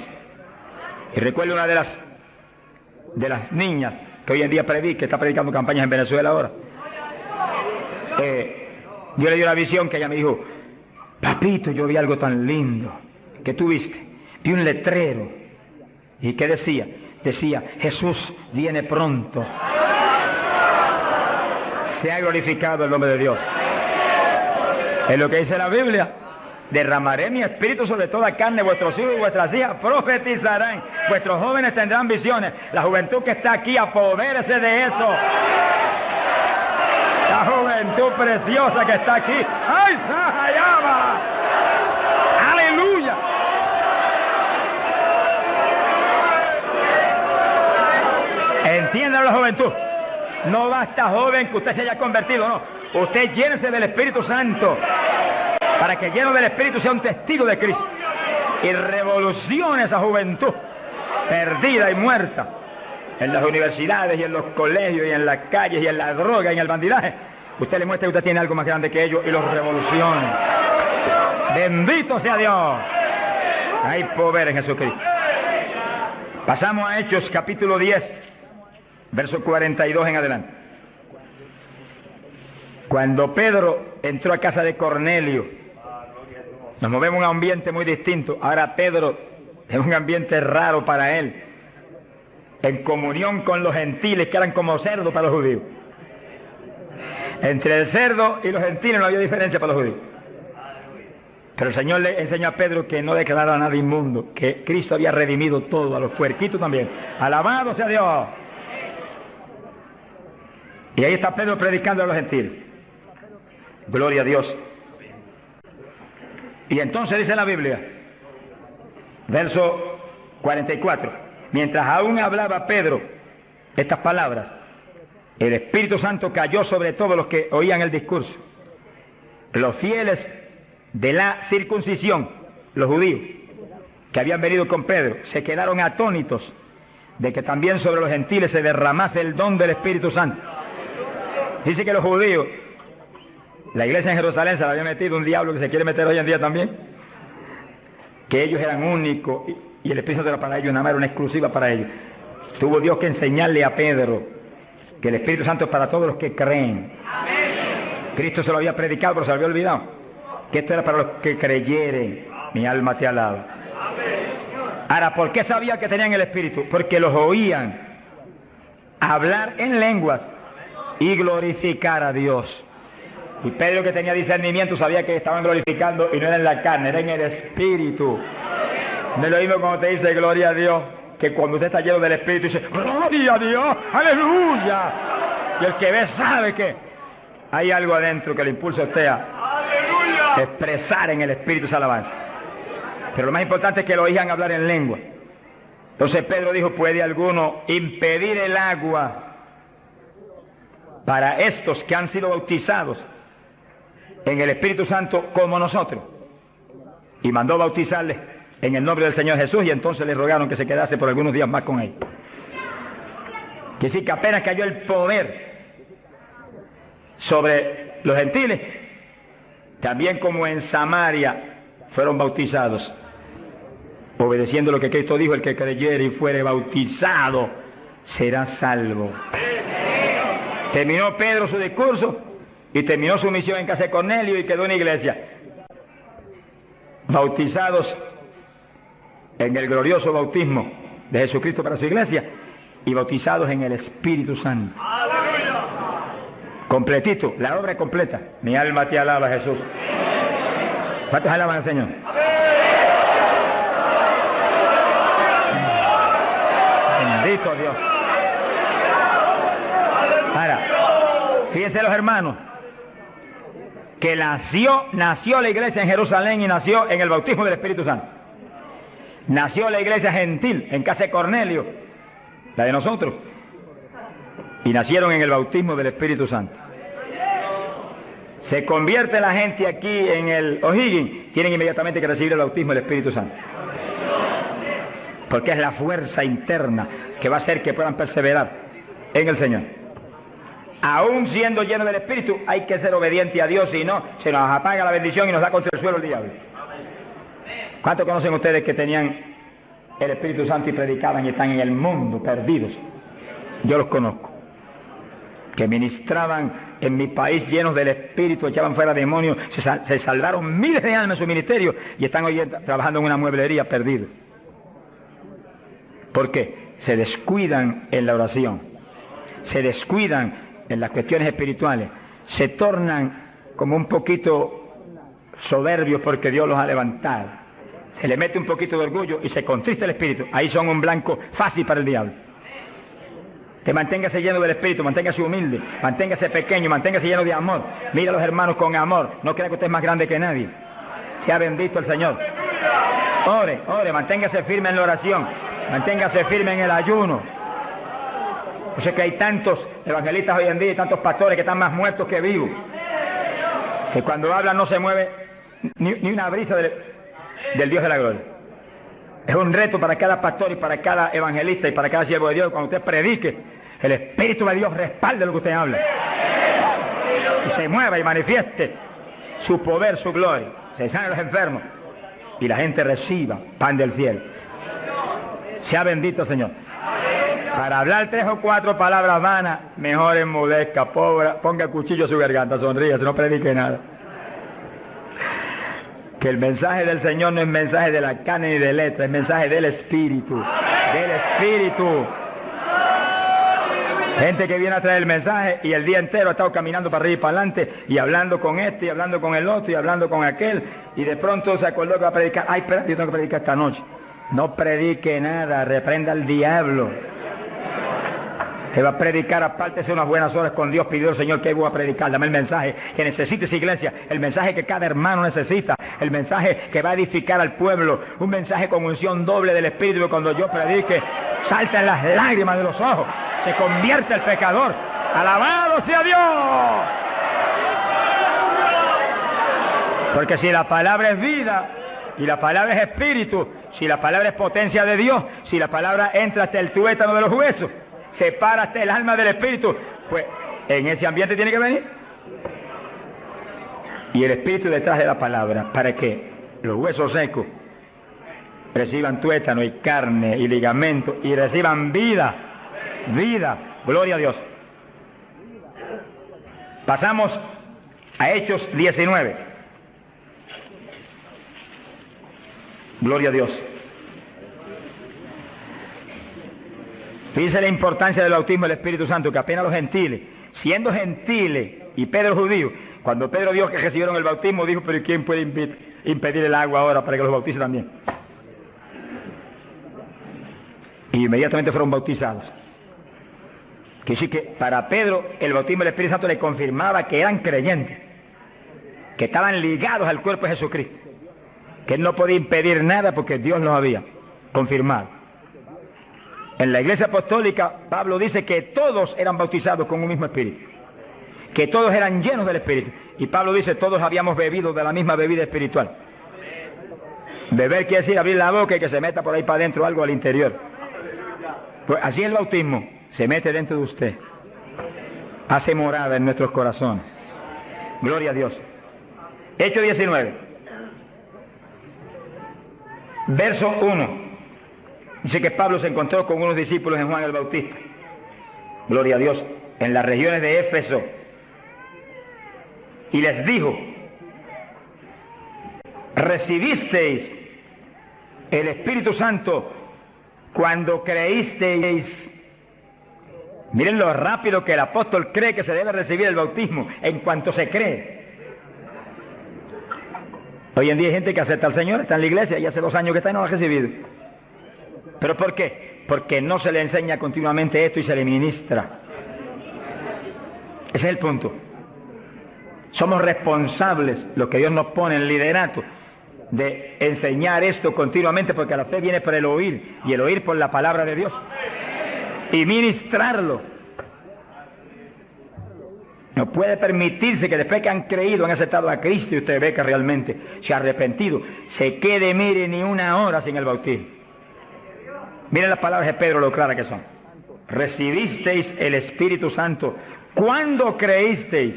Y recuerdo una de las niñas que hoy en día que está predicando campañas en Venezuela ahora. Dios le dio la visión que ella me dijo, papito, yo vi algo tan lindo. ¿Qué tú viste? Vi un letrero. ¿Y qué decía? Decía, Jesús viene pronto. Se ha glorificado el nombre de Dios. Es lo que dice la Biblia. Derramaré mi espíritu sobre toda carne, vuestros hijos y vuestras hijas profetizarán, vuestros jóvenes tendrán visiones. La juventud que está aquí, apodérese de eso. La juventud preciosa que está aquí. ¡Ay, Sahayama! ¡Aleluya! Entiendan la juventud. No basta, joven, que usted se haya convertido, no. Usted llénese del Espíritu Santo para que lleno del Espíritu sea un testigo de Cristo y revolucione esa juventud perdida y muerta en las universidades y en los colegios y en las calles y en la droga y en el bandidaje. Usted le muestra que usted tiene algo más grande que ellos y los revolucione. Bendito sea Dios. Hay poder en Jesucristo. Pasamos a Hechos capítulo 10, verso 42 en adelante. Cuando Pedro entró a casa de Cornelio, nos movemos en un ambiente muy distinto. Ahora Pedro es un ambiente raro para él, en comunión con los gentiles que eran como cerdos para los judíos. Entre el cerdo y los gentiles no había diferencia para los judíos. Pero el Señor le enseñó a Pedro que no declarara nada inmundo, que Cristo había redimido todo, a los puerquitos también. Alabado sea Dios. Y ahí está Pedro predicando a los gentiles. Gloria a Dios. Y entonces dice la Biblia, verso 44, mientras aún hablaba Pedro estas palabras, el Espíritu Santo cayó sobre todos los que oían el discurso. Los fieles de la circuncisión, los judíos, que habían venido con Pedro, se quedaron atónitos de que también sobre los gentiles se derramase el don del Espíritu Santo. Dice que los judíos, la iglesia en Jerusalén se la había metido un diablo que se quiere meter hoy en día también, que ellos eran únicos y el Espíritu Santo era para ellos, nada más era una exclusiva para ellos. Tuvo Dios que enseñarle a Pedro que el Espíritu Santo es para todos los que creen. Cristo se lo había predicado, pero se lo había olvidado, que esto era para los que creyeren. Mi alma te alaba. Ahora, ¿por qué sabía que tenían el Espíritu? Porque los oían hablar en lenguas y glorificar a Dios. Y Pedro, que tenía discernimiento, sabía que estaban glorificando y no era en la carne, era en el Espíritu. No es lo mismo cuando te dice gloria a Dios, que cuando usted está lleno del Espíritu dice gloria a Dios, aleluya. Y el que ve sabe que hay algo adentro que le impulsa a usted a expresar en el Espíritu esa alabanza. Pero lo más importante es que lo oían hablar en lengua. Entonces Pedro dijo, ¿puede alguno impedir el agua para estos que han sido bautizados en el Espíritu Santo como nosotros? Y mandó bautizarles en el nombre del Señor Jesús, y entonces le rogaron que se quedase por algunos días más con él. Que sí, que apenas cayó el poder sobre los gentiles, también como en Samaria fueron bautizados obedeciendo lo que Cristo dijo, el que creyere y fuere bautizado será salvo. Terminó Pedro su discurso y terminó su misión en casa de Cornelio y quedó en la iglesia. Bautizados en el glorioso bautismo de Jesucristo para su iglesia y bautizados en el Espíritu Santo. Completito, la obra completa. Mi alma te alaba, Jesús. ¿Cuántos alaban al Señor? Bendito Dios. Ahora, fíjense los hermanos, que nació la iglesia en Jerusalén y nació en el bautismo del Espíritu Santo. Nació la iglesia gentil en casa de Cornelio, la de nosotros, y nacieron en el bautismo del Espíritu Santo. Se convierte la gente aquí en el O'Higgins, tienen inmediatamente que recibir el bautismo del Espíritu Santo, porque es la fuerza interna que va a hacer que puedan perseverar en el Señor. Aún siendo llenos del Espíritu, hay que ser obediente a Dios, si no, se nos apaga la bendición y nos da contra el suelo el diablo. ¿Cuántos conocen ustedes que tenían el Espíritu Santo y predicaban y están en el mundo perdidos? Yo los conozco. Que ministraban en mi país llenos del Espíritu, echaban fuera demonios, se salvaron miles de almas en su ministerio y están hoy trabajando en una mueblería perdidos. ¿Por qué? Se descuidan en la oración, se descuidan en las cuestiones espirituales, se tornan como un poquito soberbios porque Dios los ha levantado, se le mete un poquito de orgullo y se contrista el espíritu. Ahí son un blanco fácil para el diablo. Que manténgase lleno del Espíritu, manténgase humilde, manténgase pequeño, manténgase lleno de amor. Mira a los hermanos con amor, no crea que usted es más grande que nadie. Sea bendito el Señor. Ore, manténgase firme en la oración, manténgase firme en el ayuno. O sea que hay tantos evangelistas hoy en día y tantos pastores que están más muertos que vivos, que cuando hablan no se mueve ni una brisa del Dios de la gloria. Es un reto para cada pastor y para cada evangelista y para cada siervo de Dios. Cuando usted predique, el Espíritu de Dios respalde lo que usted habla y se mueva y manifieste su poder, su gloria. Se sanen los enfermos y la gente reciba pan del cielo. Sea bendito, Señor. Para hablar 3 o 4 palabras vanas, mejor enmudezca, ponga el cuchillo a su garganta, sonríe, no predique nada. Que el mensaje del Señor no es mensaje de la carne ni de letra, es mensaje del Espíritu. Del Espíritu. Gente que viene a traer el mensaje y el día entero ha estado caminando para arriba y para adelante y hablando con este y hablando con el otro y hablando con aquel y de pronto se acordó que va a predicar. Ay, espera, yo tengo que predicar esta noche. No predique nada, reprenda al diablo. Que va a predicar, apártese unas buenas horas con Dios, pidió al Señor que voy a predicar, dame el mensaje que necesita esa iglesia, el mensaje que cada hermano necesita, el mensaje que va a edificar al pueblo, un mensaje con unción doble del Espíritu, que cuando yo predique, salten las lágrimas de los ojos, se convierte el pecador, alabado sea Dios. Porque si la palabra es vida, y la palabra es espíritu, si la palabra es potencia de Dios, si la palabra entra hasta el tuétano de los huesos, separa hasta el alma del espíritu, pues en ese ambiente tiene que venir. Y el espíritu detrás de la palabra, para que los huesos secos reciban tuétano y carne y ligamento y reciban vida, gloria a Dios. Pasamos a Hechos 19. Gloria a Dios. Fíjense la importancia del bautismo del Espíritu Santo, que apenas los gentiles, siendo gentiles y Pedro judío, cuando Pedro vio que recibieron el bautismo, dijo, pero ¿quién puede impedir el agua ahora para que los bautice también? Y inmediatamente fueron bautizados. Quiere decir que para Pedro el bautismo del Espíritu Santo le confirmaba que eran creyentes, que estaban ligados al cuerpo de Jesucristo, que él no podía impedir nada porque Dios los había confirmado. En la iglesia apostólica, Pablo dice que todos eran bautizados con un mismo espíritu, que todos eran llenos del espíritu. Y Pablo dice, todos habíamos bebido de la misma bebida espiritual. Beber quiere decir abrir la boca y que se meta por ahí para adentro algo al interior. Pues así el bautismo se mete dentro de usted, hace morada en nuestros corazones. Gloria a Dios. Hechos 19. Verso 1. Dice que Pablo se encontró con unos discípulos en Juan el Bautista. Gloria a Dios. En las regiones de Éfeso. Y les dijo: ¿recibisteis el Espíritu Santo cuando creísteis? Miren lo rápido que el apóstol cree que se debe recibir el bautismo, en cuanto se cree. Hoy en día hay gente que acepta al Señor, está en la iglesia y hace 2 años que está y no lo ha recibido. ¿Pero por qué? Porque no se le enseña continuamente esto y se le ministra. Ese es el punto. Somos responsables, los que Dios nos pone en liderato, de enseñar esto continuamente, porque la fe viene por el oír, y el oír por la palabra de Dios, y ministrarlo. No puede permitirse que después que han creído, han aceptado a Cristo, y usted ve que realmente se ha arrepentido, se quede, mire, ni una hora sin el bautismo. Miren las palabras de Pedro, lo claras que son. Recibisteis el Espíritu Santo cuando creísteis.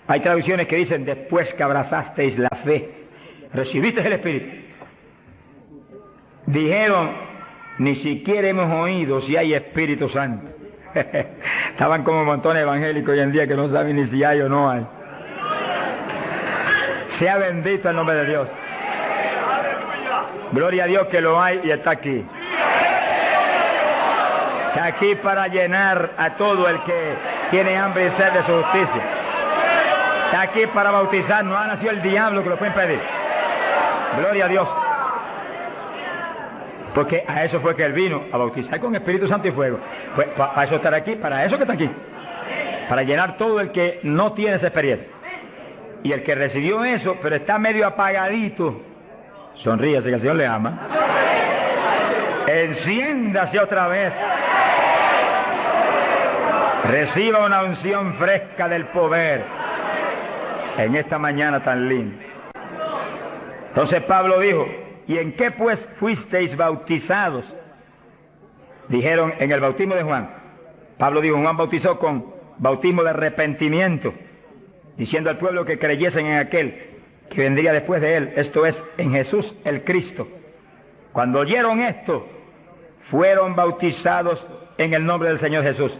Hay traducciones que dicen después que abrazasteis la fe. Recibisteis el Espíritu. Dijeron, ni siquiera hemos oído si hay Espíritu Santo. Estaban como montones evangélicos hoy en día que no saben ni si hay o no hay. Sea bendito el nombre de Dios. Gloria a Dios que lo hay y está aquí. Está aquí para llenar a todo el que tiene hambre y sed de su justicia. Está aquí para bautizar. No ha nacido el diablo que lo puede impedir. Gloria a Dios. Porque a eso fue que Él vino, a bautizar con Espíritu Santo y fuego. Pues para eso estar aquí, para eso que está aquí. Para llenar todo el que no tiene esa experiencia. Y el que recibió eso, pero está medio apagadito, sonríase que el Señor le ama. Enciéndase otra vez. Reciba una unción fresca del poder en esta mañana tan linda. Entonces Pablo dijo: ¿y en qué pues fuisteis bautizados? Dijeron: en el bautismo de Juan. Pablo dijo: Juan bautizó con bautismo de arrepentimiento, diciendo al pueblo que creyesen en aquel que vendría después de él, esto es, en Jesús el Cristo. Cuando oyeron esto, fueron bautizados en el nombre del Señor Jesús.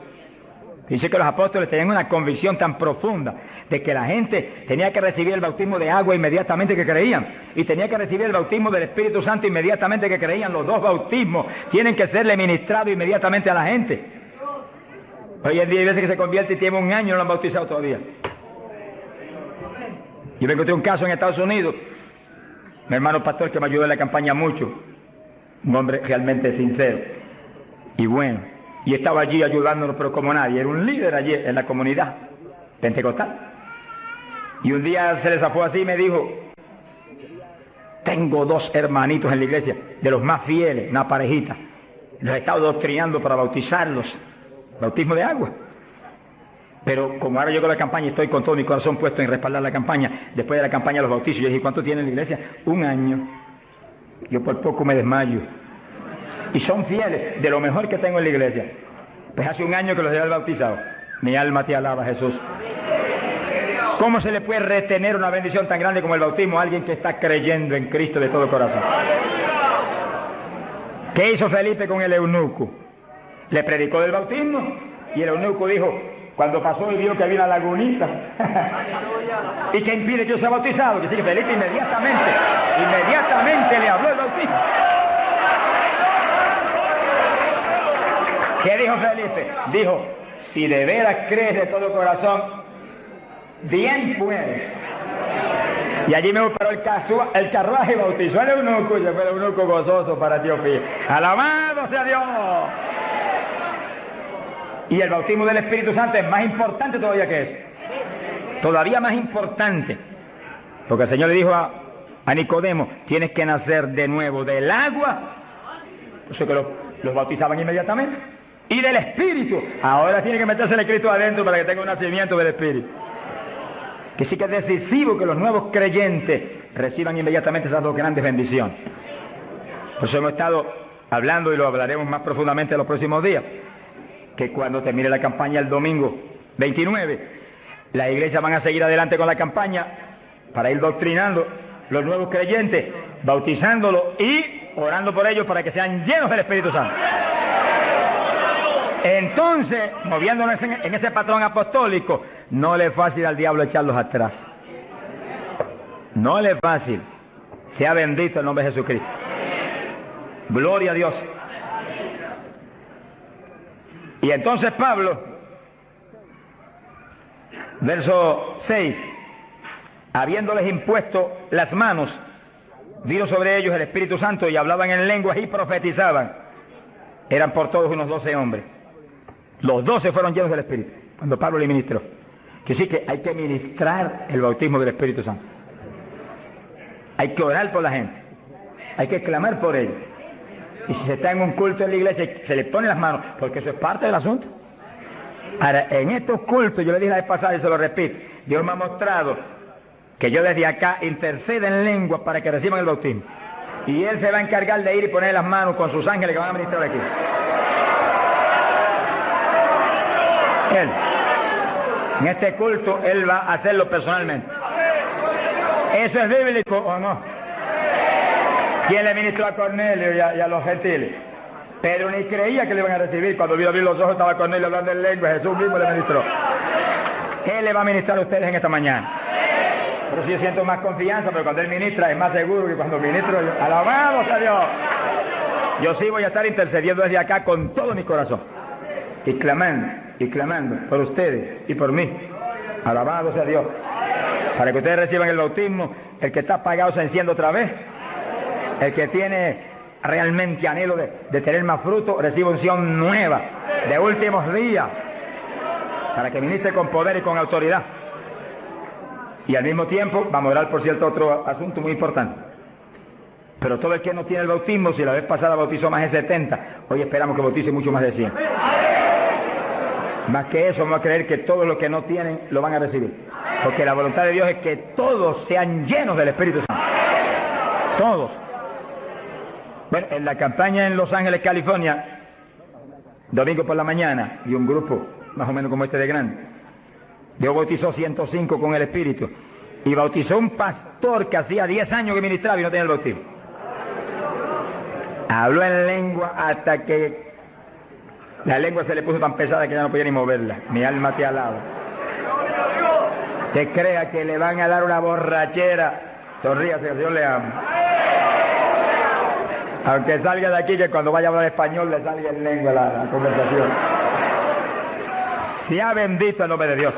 Dice que los apóstoles tenían una convicción tan profunda de que la gente tenía que recibir el bautismo de agua inmediatamente que creían, y tenía que recibir el bautismo del Espíritu Santo inmediatamente que creían. Los dos bautismos tienen que serle ministrados inmediatamente a la gente. Hoy en día hay veces que se convierte y tiene 1 año y no lo han bautizado todavía. Yo me encontré un caso en Estados Unidos, mi hermano pastor que me ayudó en la campaña mucho, un hombre realmente sincero y bueno, y estaba allí ayudándonos, pero como nadie, era un líder allí en la comunidad pentecostal. Y un día se le zafó así y me dijo: tengo 2 hermanitos en la iglesia, de los más fieles, una parejita, los he estado doctrinando para bautizarlos, bautismo de agua. Pero como ahora llego a la campaña y estoy con todo mi corazón puesto en respaldar la campaña, después de la campaña los bautizos. Yo dije: ¿cuánto tiene en la iglesia? 1 año. Yo por poco me desmayo. Y son fieles, de lo mejor que tengo en la iglesia. Pues hace 1 año que los he bautizado. Mi alma te alaba, Jesús. ¿Cómo se le puede retener una bendición tan grande como el bautismo a alguien que está creyendo en Cristo de todo corazón? ¿Qué hizo Felipe con el eunuco? Le predicó del bautismo y el eunuco dijo, cuando pasó y vio que había una lagunita, ¿y qué impide que yo sea bautizado? Que sí, que Felipe inmediatamente le habló el bautismo. ¿Qué dijo Felipe? Dijo: si de veras crees de todo corazón, bien puedes. Y allí me paró el carruaje y bautizó al eunuco, y fue el eunuco gozoso para Etiopía. ¡Alabado sea Dios! Y el bautismo del Espíritu Santo es más importante todavía que eso. Todavía más importante. Porque el Señor le dijo a Nicodemo: tienes que nacer de nuevo del agua. Por eso que los bautizaban inmediatamente. Y del Espíritu. Ahora tiene que meterse el Cristo adentro para que tenga un nacimiento del Espíritu. Que sí que es decisivo que los nuevos creyentes reciban inmediatamente esas 2 grandes bendiciones. Por eso hemos estado hablando, y lo hablaremos más profundamente en los próximos días, que cuando termine la campaña el domingo 29, las iglesias van a seguir adelante con la campaña para ir doctrinando los nuevos creyentes bautizándolo y orando por ellos para que sean llenos del Espíritu Santo. Entonces, moviéndonos en ese patrón apostólico, no le es fácil al diablo echarlos atrás. No le es fácil. Sea bendito el nombre de Jesucristo. Gloria a Dios. Y entonces Pablo, verso 6, habiéndoles impuesto las manos, vino sobre ellos el Espíritu Santo y hablaban en lenguas y profetizaban. Eran por todos unos 12 hombres. Los 12 fueron llenos del Espíritu cuando Pablo le ministró. Que sí que hay que ministrar el bautismo del Espíritu Santo. Hay que orar por la gente. Hay que clamar por ellos. Y si se está en un culto en la iglesia, se le ponen las manos, porque eso es parte del asunto. Ahora, en estos cultos, yo le dije la vez pasada y se lo repito, Dios me ha mostrado que yo desde acá intercedo en lengua para que reciban el bautismo. Y Él se va a encargar de ir y poner las manos con sus ángeles que van a ministrar aquí. Él, en este culto, Él va a hacerlo personalmente. ¿Eso es bíblico o no? ¿Quién le ministró a Cornelio y a los gentiles? Pedro ni creía que le iban a recibir. Cuando vio abrir los ojos estaba Cornelio hablando en lengua. Jesús mismo le ministró. Él le va a ministrar a ustedes en esta mañana. Pero si yo siento más confianza, pero cuando Él ministra es más seguro que cuando ministro yo. ¡Alabado sea Dios! Yo sí voy a estar intercediendo desde acá con todo mi corazón. Y clamando por ustedes y por mí. ¡Alabado sea Dios! Para que ustedes reciban el bautismo, el que está apagado se enciende otra vez. El que tiene realmente anhelo de tener más fruto, recibe unción nueva, de últimos días, para que ministre con poder y con autoridad. Y al mismo tiempo, vamos a orar por cierto otro asunto muy importante. Pero todo el que no tiene el bautismo, si la vez pasada bautizó más de 70, hoy esperamos que bautice mucho más de 100. Más que eso, vamos a creer que todos los que no tienen lo van a recibir. Porque la voluntad de Dios es que todos sean llenos del Espíritu Santo. Todos. Bueno, en la campaña en Los Ángeles, California, domingo por la mañana, y un grupo más o menos como este de grande, Dios bautizó 105 con el Espíritu, y bautizó un pastor que hacía 10 años que ministraba y no tenía el bautismo. Habló en lengua hasta que la lengua se le puso tan pesada que ya no podía ni moverla. Mi alma te alaba. Que crea que le van a dar una borrachera, sonríase, que Dios le ama. Aunque salga de aquí, que cuando vaya a hablar español le salga en lengua la conversación. Sea bendito el nombre de Dios.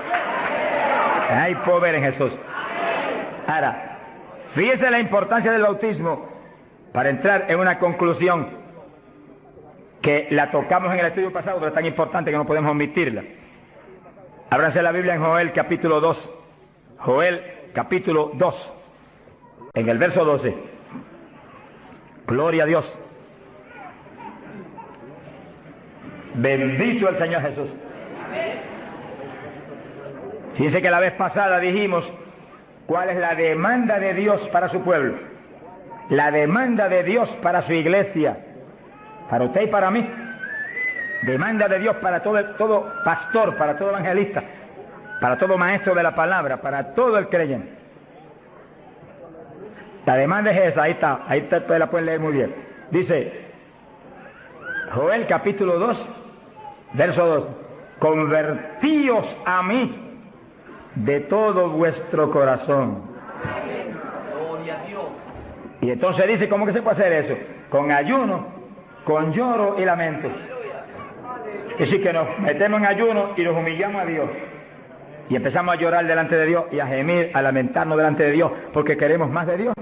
Hay poder en Jesús. Ahora, fíjese la importancia del bautismo para entrar en una conclusión que la tocamos en el estudio pasado, pero es tan importante que no podemos omitirla. Ábranse la Biblia en Joel capítulo 2. Joel capítulo 2, en el verso 12. Gloria a Dios. Bendito el Señor Jesús. Fíjense que la vez pasada dijimos cuál es la demanda de Dios para su pueblo. La demanda de Dios para su iglesia. Para usted y para mí. Demanda de Dios para todo pastor, para todo evangelista, para todo maestro de la palabra, para todo el creyente. La demanda es esa, ahí está, ustedes la pueden leer muy bien. Dice, Joel capítulo 2, verso 2, convertíos a mí de todo vuestro corazón. Y entonces dice, ¿cómo que se puede hacer eso? Con ayuno, con lloro y lamento. Es decir, que nos metemos en ayuno y nos humillamos a Dios. Y empezamos a llorar delante de Dios y a gemir, a lamentarnos delante de Dios, porque queremos más de Dios.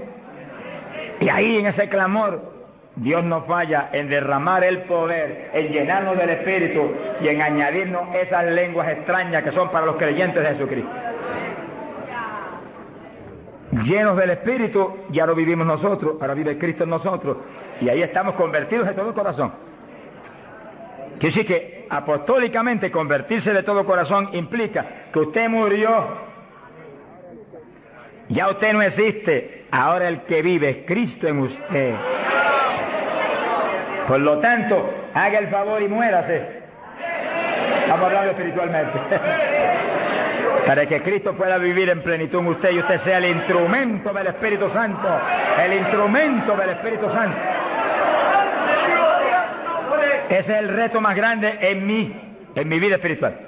Y ahí en ese clamor, Dios no falla en derramar el poder, en llenarnos del Espíritu y en añadirnos esas lenguas extrañas que son para los creyentes de Jesucristo. Llenos del Espíritu, ya lo vivimos nosotros, ahora vive Cristo en nosotros, y ahí estamos convertidos de todo corazón. Quiere decir que apostólicamente convertirse de todo corazón implica que usted murió, ya usted no existe, ahora el que vive es Cristo en usted. Por lo tanto, haga el favor y muérase. Estamos hablando espiritualmente. Para que Cristo pueda vivir en plenitud en usted y usted sea el instrumento del Espíritu Santo. El instrumento del Espíritu Santo. Ese es el reto más grande en mi vida espiritual.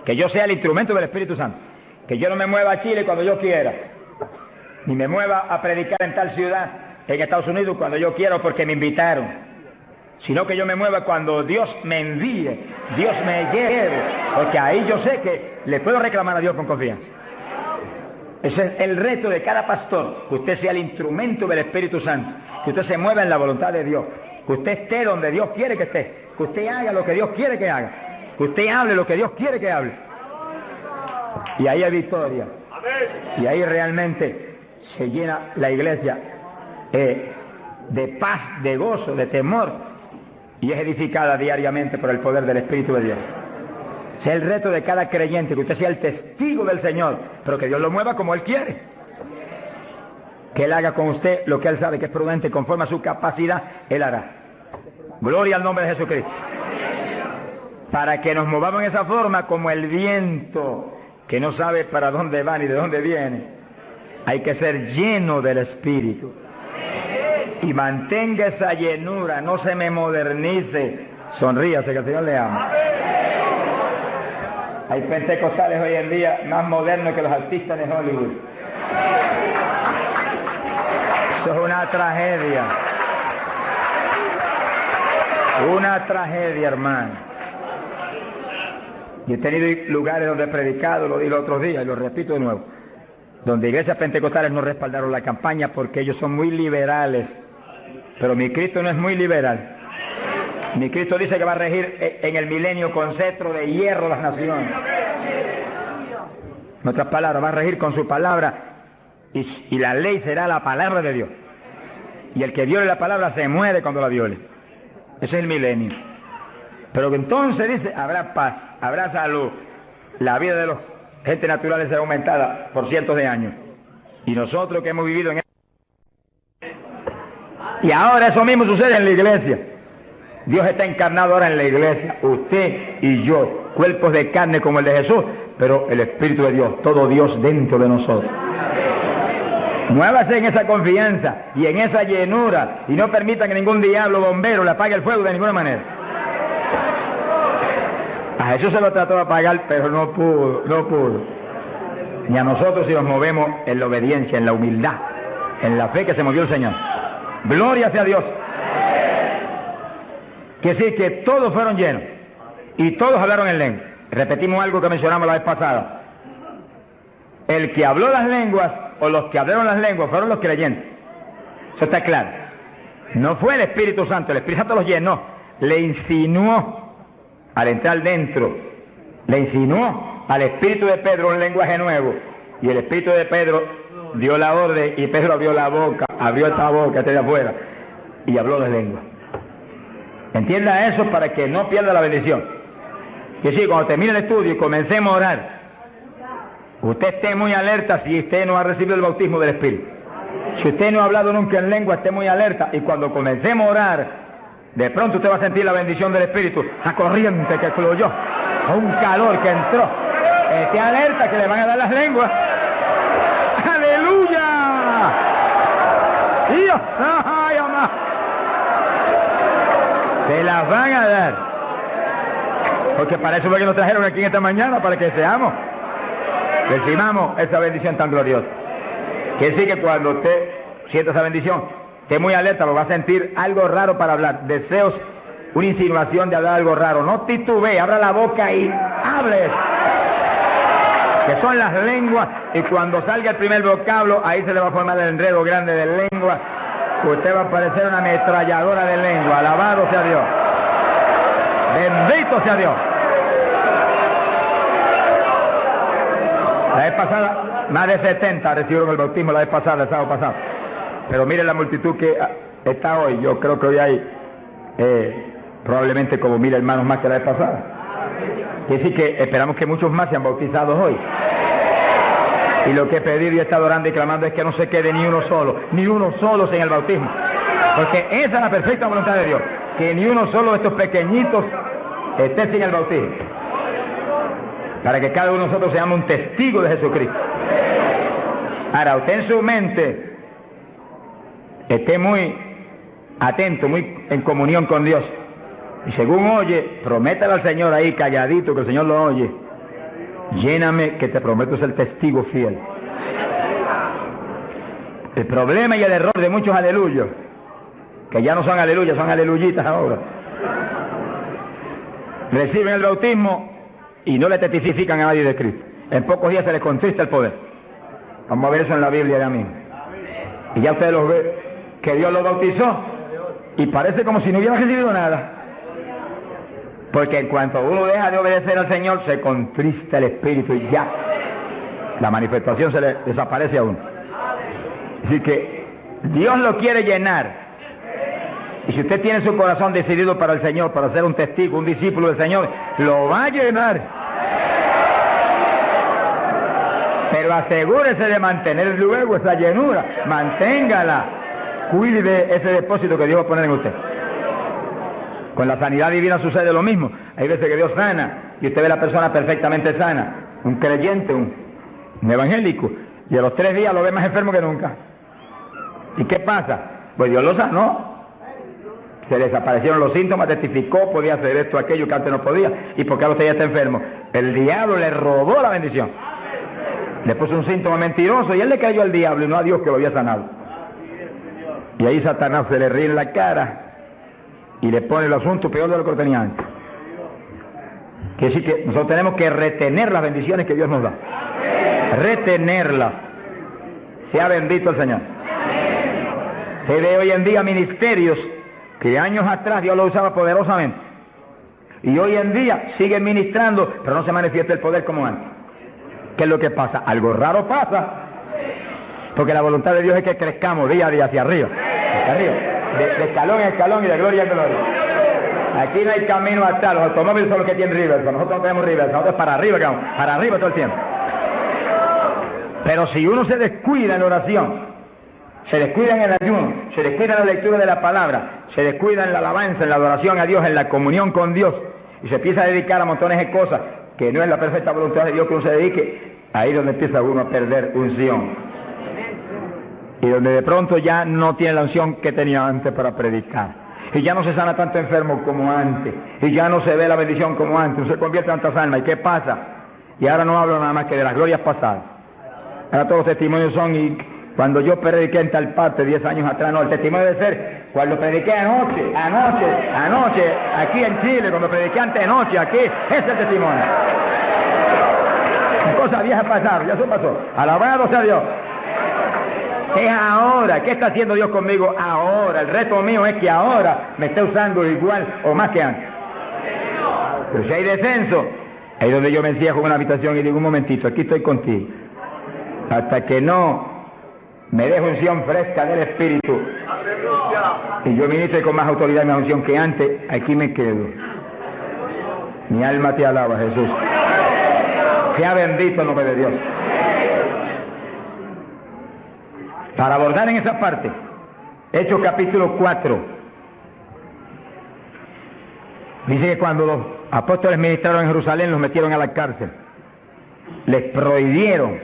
Que yo sea el instrumento del Espíritu Santo. Que yo no me mueva a Chile cuando yo quiera. Ni me mueva a predicar en tal ciudad, en Estados Unidos, cuando yo quiero porque me invitaron. Sino que yo me mueva cuando Dios me envíe, Dios me lleve, porque ahí yo sé que le puedo reclamar a Dios con confianza. Ese es el reto de cada pastor, que usted sea el instrumento del Espíritu Santo, que usted se mueva en la voluntad de Dios, que usted esté donde Dios quiere que esté, que usted haga lo que Dios quiere que haga, que usted hable lo que Dios quiere que hable. Y ahí hay victoria, y ahí realmente se llena la iglesia de paz, de gozo, de temor, y es edificada diariamente por el poder del Espíritu de Dios. Sea el reto de cada creyente, que usted sea el testigo del Señor, pero que Dios lo mueva como Él quiere. Que Él haga con usted lo que Él sabe que es prudente, conforme a su capacidad, Él hará. Gloria al nombre de Jesucristo. Para que nos movamos en esa forma como el viento, que no sabe para dónde va ni de dónde viene. Hay que ser lleno del Espíritu. Y mantenga esa llenura, no se me modernice. Sonríase, que el Señor le ama. Hay pentecostales hoy en día más modernos que los artistas de Hollywood. Eso es una tragedia. Una tragedia, hermano. Y he tenido lugares donde he predicado, lo di los otros días y lo repito de nuevo, donde iglesias pentecostales no respaldaron la campaña porque ellos son muy liberales. Pero mi Cristo no es muy liberal. Mi Cristo dice que va a regir en el milenio con cetro de hierro las naciones. En otras palabras, va a regir con su palabra y la ley será la palabra de Dios. Y el que viole la palabra se muere cuando la viole. Ese es el milenio. Pero que entonces dice, habrá paz, habrá salud. La vida de los gente naturales será aumentada por cientos de años. Y nosotros que hemos vivido en y ahora eso mismo sucede en la iglesia. Dios está encarnado ahora en la iglesia, usted y yo, cuerpos de carne como el de Jesús, pero el Espíritu de Dios, todo Dios dentro de nosotros. Muévase en esa confianza y en esa llenura y no permita que ningún diablo bombero le apague el fuego de ninguna manera. A Jesús se lo trató de apagar, pero no pudo. Ni a nosotros si nos movemos en la obediencia, en la humildad, en la fe que se movió el Señor. Gloria sea a Dios. Que sí, que todos fueron llenos y todos hablaron en lengua. Repetimos algo que mencionamos la vez pasada. El que habló las lenguas o los que hablaron las lenguas fueron los creyentes. Eso está claro. No fue el Espíritu Santo, el Espíritu Santo los llenó, le insinuó al entrar dentro, le insinuó al Espíritu de Pedro un lenguaje nuevo y el Espíritu de Pedro dio la orden y Pedro abrió la boca, abrió esta boca de afuera y habló de lengua. Entienda eso para que no pierda la bendición. Que sí, cuando termine el estudio y comencemos a orar, usted esté muy alerta si usted no ha recibido el bautismo del Espíritu. Si usted no ha hablado nunca en lengua, esté muy alerta y cuando comencemos a orar, de pronto usted va a sentir la bendición del Espíritu, la corriente que fluyó, un calor que entró. Esté alerta que le van a dar las lenguas. ¡Aleluya! ¡Dios! ¡Ay, amá! Se las van a dar. Porque para eso fue que nos trajeron aquí en esta mañana, para que recibamos esa bendición tan gloriosa. Quiere decir que cuando usted sienta esa bendición, esté muy alerta, lo va a sentir algo raro para hablar. Deseos, una insinuación de hablar algo raro. No titubee, abra la boca y hable. Que son las lenguas, y cuando salga el primer vocablo, ahí se le va a formar el enredo grande de lengua. Usted va a parecer una ametralladora de lengua. Alabado sea Dios. Bendito sea Dios. La vez pasada, más de 70 recibieron el bautismo la vez pasada, el sábado pasado. Pero mire la multitud que está hoy. Yo creo que hoy hay probablemente como 1000 hermanos más que la vez pasada. Quiere decir que esperamos que muchos más sean bautizados hoy. Y lo que he pedido y he estado orando y clamando es que no se quede ni uno solo sin el bautismo. Porque esa es la perfecta voluntad de Dios. Que ni uno solo de estos pequeñitos esté sin el bautismo. para que cada uno de nosotros seamos un testigo de Jesucristo. Ahora, usted en su mente esté muy atento, muy en comunión con Dios. Y según oye, prométale al Señor ahí calladito, que el Señor lo oye. Lléname, que te prometo ser testigo fiel. El problema y el error de muchos aleluyos, que ya no son aleluyas, son aleluyitas ahora, reciben el bautismo y no le testifican a nadie de Cristo. En pocos días se les contrista el poder. Vamos a ver eso en la Biblia ya mismo. Y ya ustedes lo ven, que Dios los bautizó y parece como si no hubiera recibido nada. Porque en cuanto uno deja de obedecer al Señor, se contrista el Espíritu y ya la manifestación se le desaparece a uno. Así que Dios lo quiere llenar. Y si usted tiene su corazón decidido para el Señor, para ser un testigo, un discípulo del Señor, lo va a llenar. Pero asegúrese de mantener luego esa llenura, manténgala, cuide de ese depósito que Dios va a poner en usted. Con la sanidad divina sucede lo mismo. Hay veces que Dios sana y usted ve a la persona perfectamente sana, un creyente, un evangélico, y a los 3 días lo ve más enfermo que nunca. ¿Y qué pasa? Pues Dios lo sanó. Se desaparecieron los síntomas, testificó, podía hacer esto, aquello que antes no podía. ¿Y por qué ahora usted ya está enfermo? El diablo le robó la bendición. Le puso un síntoma mentiroso y él le cayó al diablo y no a Dios que lo había sanado. Y ahí Satanás se le ríe en la cara y le pone el asunto peor de lo que lo tenía antes. Quiere decir que nosotros tenemos que retener las bendiciones que Dios nos da. Retenerlas. Sea bendito el Señor. Se ve hoy en día ministerios que años atrás Dios lo usaba poderosamente. Y hoy en día siguen ministrando, pero no se manifiesta el poder como antes. ¿Qué es lo que pasa? Algo raro pasa. Porque la voluntad de Dios es que crezcamos día a día hacia arriba. Hacia arriba. De escalón en escalón y de gloria en gloria. Aquí no hay camino atrás. Los automóviles son los que tienen reversa. Nosotros no tenemos reversa. Nosotros para arriba, para arriba todo el tiempo. Pero si uno se descuida en la oración, se descuida en el ayuno, se descuida en la lectura de la palabra, se descuida en la alabanza, en la adoración a Dios, en la comunión con Dios, y se empieza a dedicar a montones de cosas que no es la perfecta voluntad de Dios que uno se dedique, ahí es donde empieza uno a perder unción. Y donde de pronto ya no tiene la unción que tenía antes para predicar. Y ya no se sana tanto enfermo como antes. Y ya no se ve la bendición como antes. No se convierte en tantas almas. ¿Y qué pasa? Y ahora no hablo nada más que de las glorias pasadas. Ahora todos los testimonios son, y cuando yo prediqué en tal parte 10 años atrás, no, el testimonio debe ser cuando prediqué anoche, aquí en Chile, cuando prediqué antenoche, aquí, ese es el testimonio. Cosas viejas pasaron, ya eso pasó. Alabado sea Dios. Es ahora. ¿Qué está haciendo Dios conmigo ahora? El reto mío es que ahora me esté usando igual o más que antes. Pero si hay descenso, ahí donde yo me encierro en una habitación y digo, un momentito, aquí estoy contigo. Hasta que no me dejo unción fresca del Espíritu y yo ministre con más autoridad y más unción que antes, aquí me quedo. Mi alma te alaba, Jesús. Sea bendito el nombre de Dios. Para abordar en esa parte, Hechos capítulo 4, dice que cuando los apóstoles ministraron en Jerusalén, los metieron a la cárcel. Les prohibieron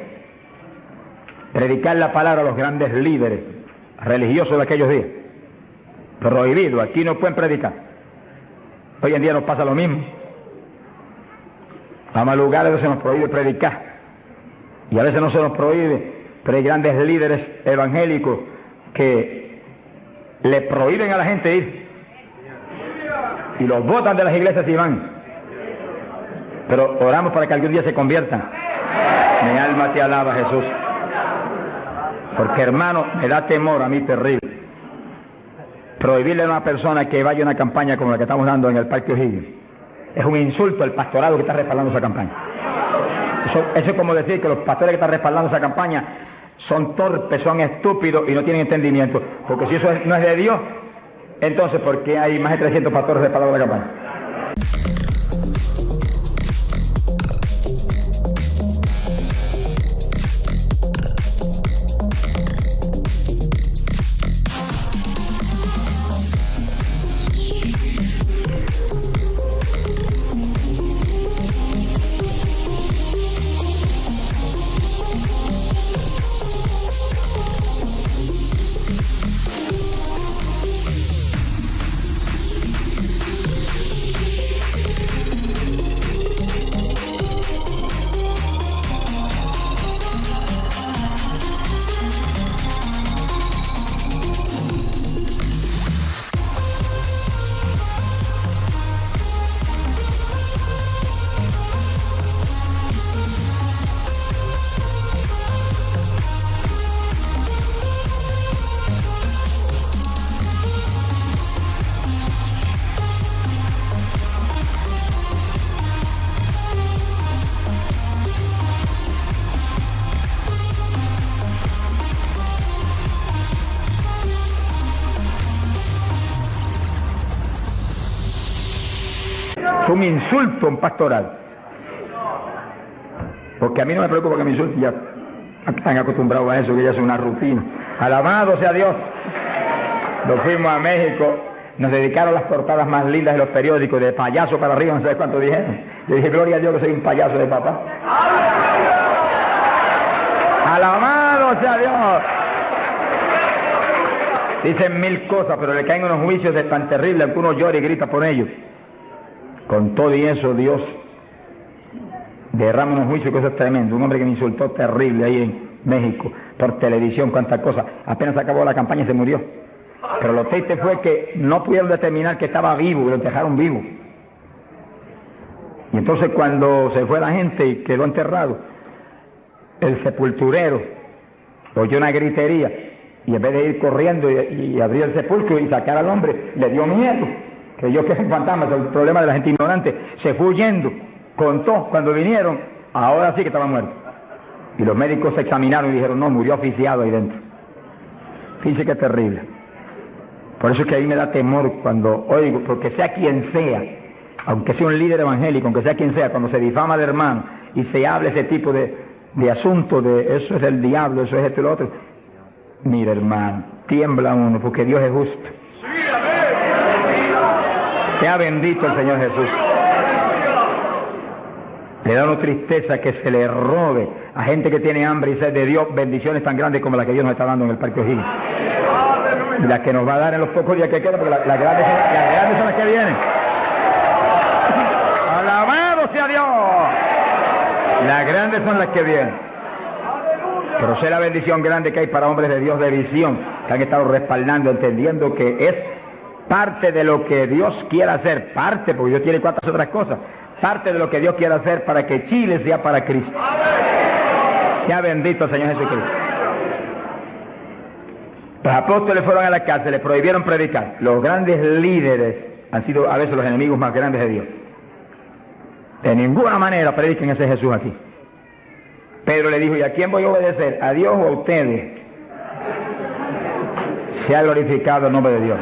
predicar la palabra a los grandes líderes religiosos de aquellos días. Prohibido, aquí no pueden predicar. Hoy en día nos pasa lo mismo. Vamos a lugares donde se nos prohíbe predicar. Y a veces no se nos prohíbe, pero hay grandes líderes evangélicos que le prohíben a la gente ir. Y los botan de las iglesias y van. Pero oramos para que algún día se conviertan. Mi alma te alaba, Jesús. Porque, hermano, me da temor a mí terrible prohibirle a una persona que vaya a una campaña como la que estamos dando en el Parque O'Higgins. Es un insulto al pastorado que está respaldando esa campaña. Eso es como decir que los pastores que están respaldando esa campaña son torpes, son estúpidos y no tienen entendimiento. Porque si eso no es de Dios, entonces ¿por qué hay más de 300 pastores respaldando la campaña? Fue un insulto a un pastoral. Porque a mí no me preocupa que me insulten, ya están acostumbrados a eso, que ya es una rutina. Alabado sea Dios. Nos fuimos a México, nos dedicaron las portadas más lindas de los periódicos, de payaso para arriba, no sé cuánto dijeron. Yo dije, gloria a Dios que soy un payaso de papá. Alabado sea Dios. Dicen mil cosas, pero le caen unos juicios de tan terribles que uno llora y grita por ellos. Con todo y eso, Dios derrama unos juicios, cosas tremendas. Un hombre que me insultó terrible ahí en México, por televisión, cuántas cosas. Apenas acabó la campaña y se murió. Pero lo triste fue que no pudieron determinar que estaba vivo, y lo dejaron vivo. Y entonces cuando se fue la gente y quedó enterrado, el sepulturero oyó una gritería, y en vez de ir corriendo y abrir el sepulcro y sacar al hombre, le dio miedo, creyó que es un fantasma. El problema de la gente ignorante, se fue huyendo, contó, cuando vinieron, ahora sí que estaba muerto. Y los médicos se examinaron y dijeron, no, murió asfixiado ahí dentro. Fíjese qué terrible. Por eso es que a mí me da temor cuando oigo, porque sea quien sea, aunque sea un líder evangélico, aunque sea quien sea, cuando se difama de hermano y se habla ese tipo de asuntos, de eso es del diablo, eso es esto y lo otro, mira hermano, tiembla uno, porque Dios es justo. Sea bendito el Señor Jesús. Le da una tristeza que se le robe a gente que tiene hambre y sed de Dios bendiciones tan grandes como las que Dios nos está dando en el Parque O'Higgins. Y las que nos va a dar en los pocos días que quedan, porque las grandes son las que vienen. ¡Alabado sea Dios! Las grandes son las que vienen. Pero sé la bendición grande que hay para hombres de Dios de visión, que han estado respaldando, entendiendo que es parte de lo que Dios quiere hacer, parte, porque Dios tiene cuantas otras cosas, parte de lo que Dios quiere hacer para que Chile sea para Cristo. Sea bendito el Señor Jesucristo. Los apóstoles fueron a la cárcel, les prohibieron predicar. Los grandes líderes han sido a veces los enemigos más grandes de Dios. De ninguna manera prediquen ese Jesús aquí. Pedro le dijo, ¿y a quién voy a obedecer? ¿A Dios o a ustedes? Se ha glorificado el nombre de Dios.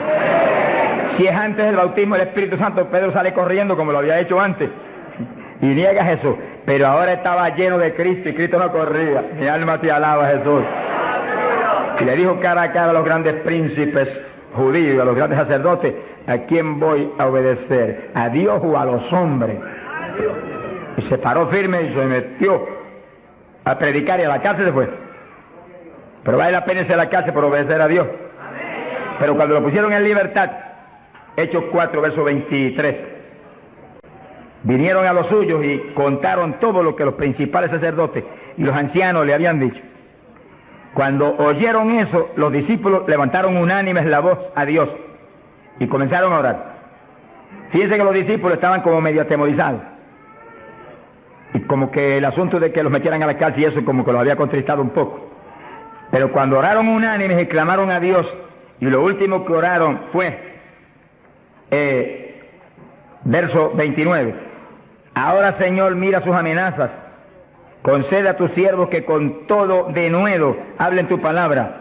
Si es antes del bautismo del Espíritu Santo, Pedro sale corriendo como lo había hecho antes y niega a Jesús. Pero ahora estaba lleno de Cristo y Cristo no corría. Mi alma te alaba, Jesús. Y le dijo cara a cara a los grandes príncipes judíos, a los grandes sacerdotes, ¿a quién voy a obedecer? ¿A Dios o a los hombres? Y se paró firme y se metió a predicar, y a la cárcel se fue. Pero vale la pena irse a la cárcel por obedecer a Dios. Pero cuando lo pusieron en libertad, Hechos 4, verso 23, vinieron a los suyos y contaron todo lo que los principales sacerdotes y los ancianos le habían dicho. Cuando oyeron eso, los discípulos levantaron unánimes la voz a Dios y comenzaron a orar. Fíjense que los discípulos estaban como medio atemorizados, y como que el asunto de que los metieran a la cárcel y eso como que los había contristado un poco. Pero cuando oraron unánimes y clamaron a Dios, y lo último que oraron fue verso 29, ahora Señor, mira sus amenazas, concede a tus siervos que con todo denuedo hablen tu palabra,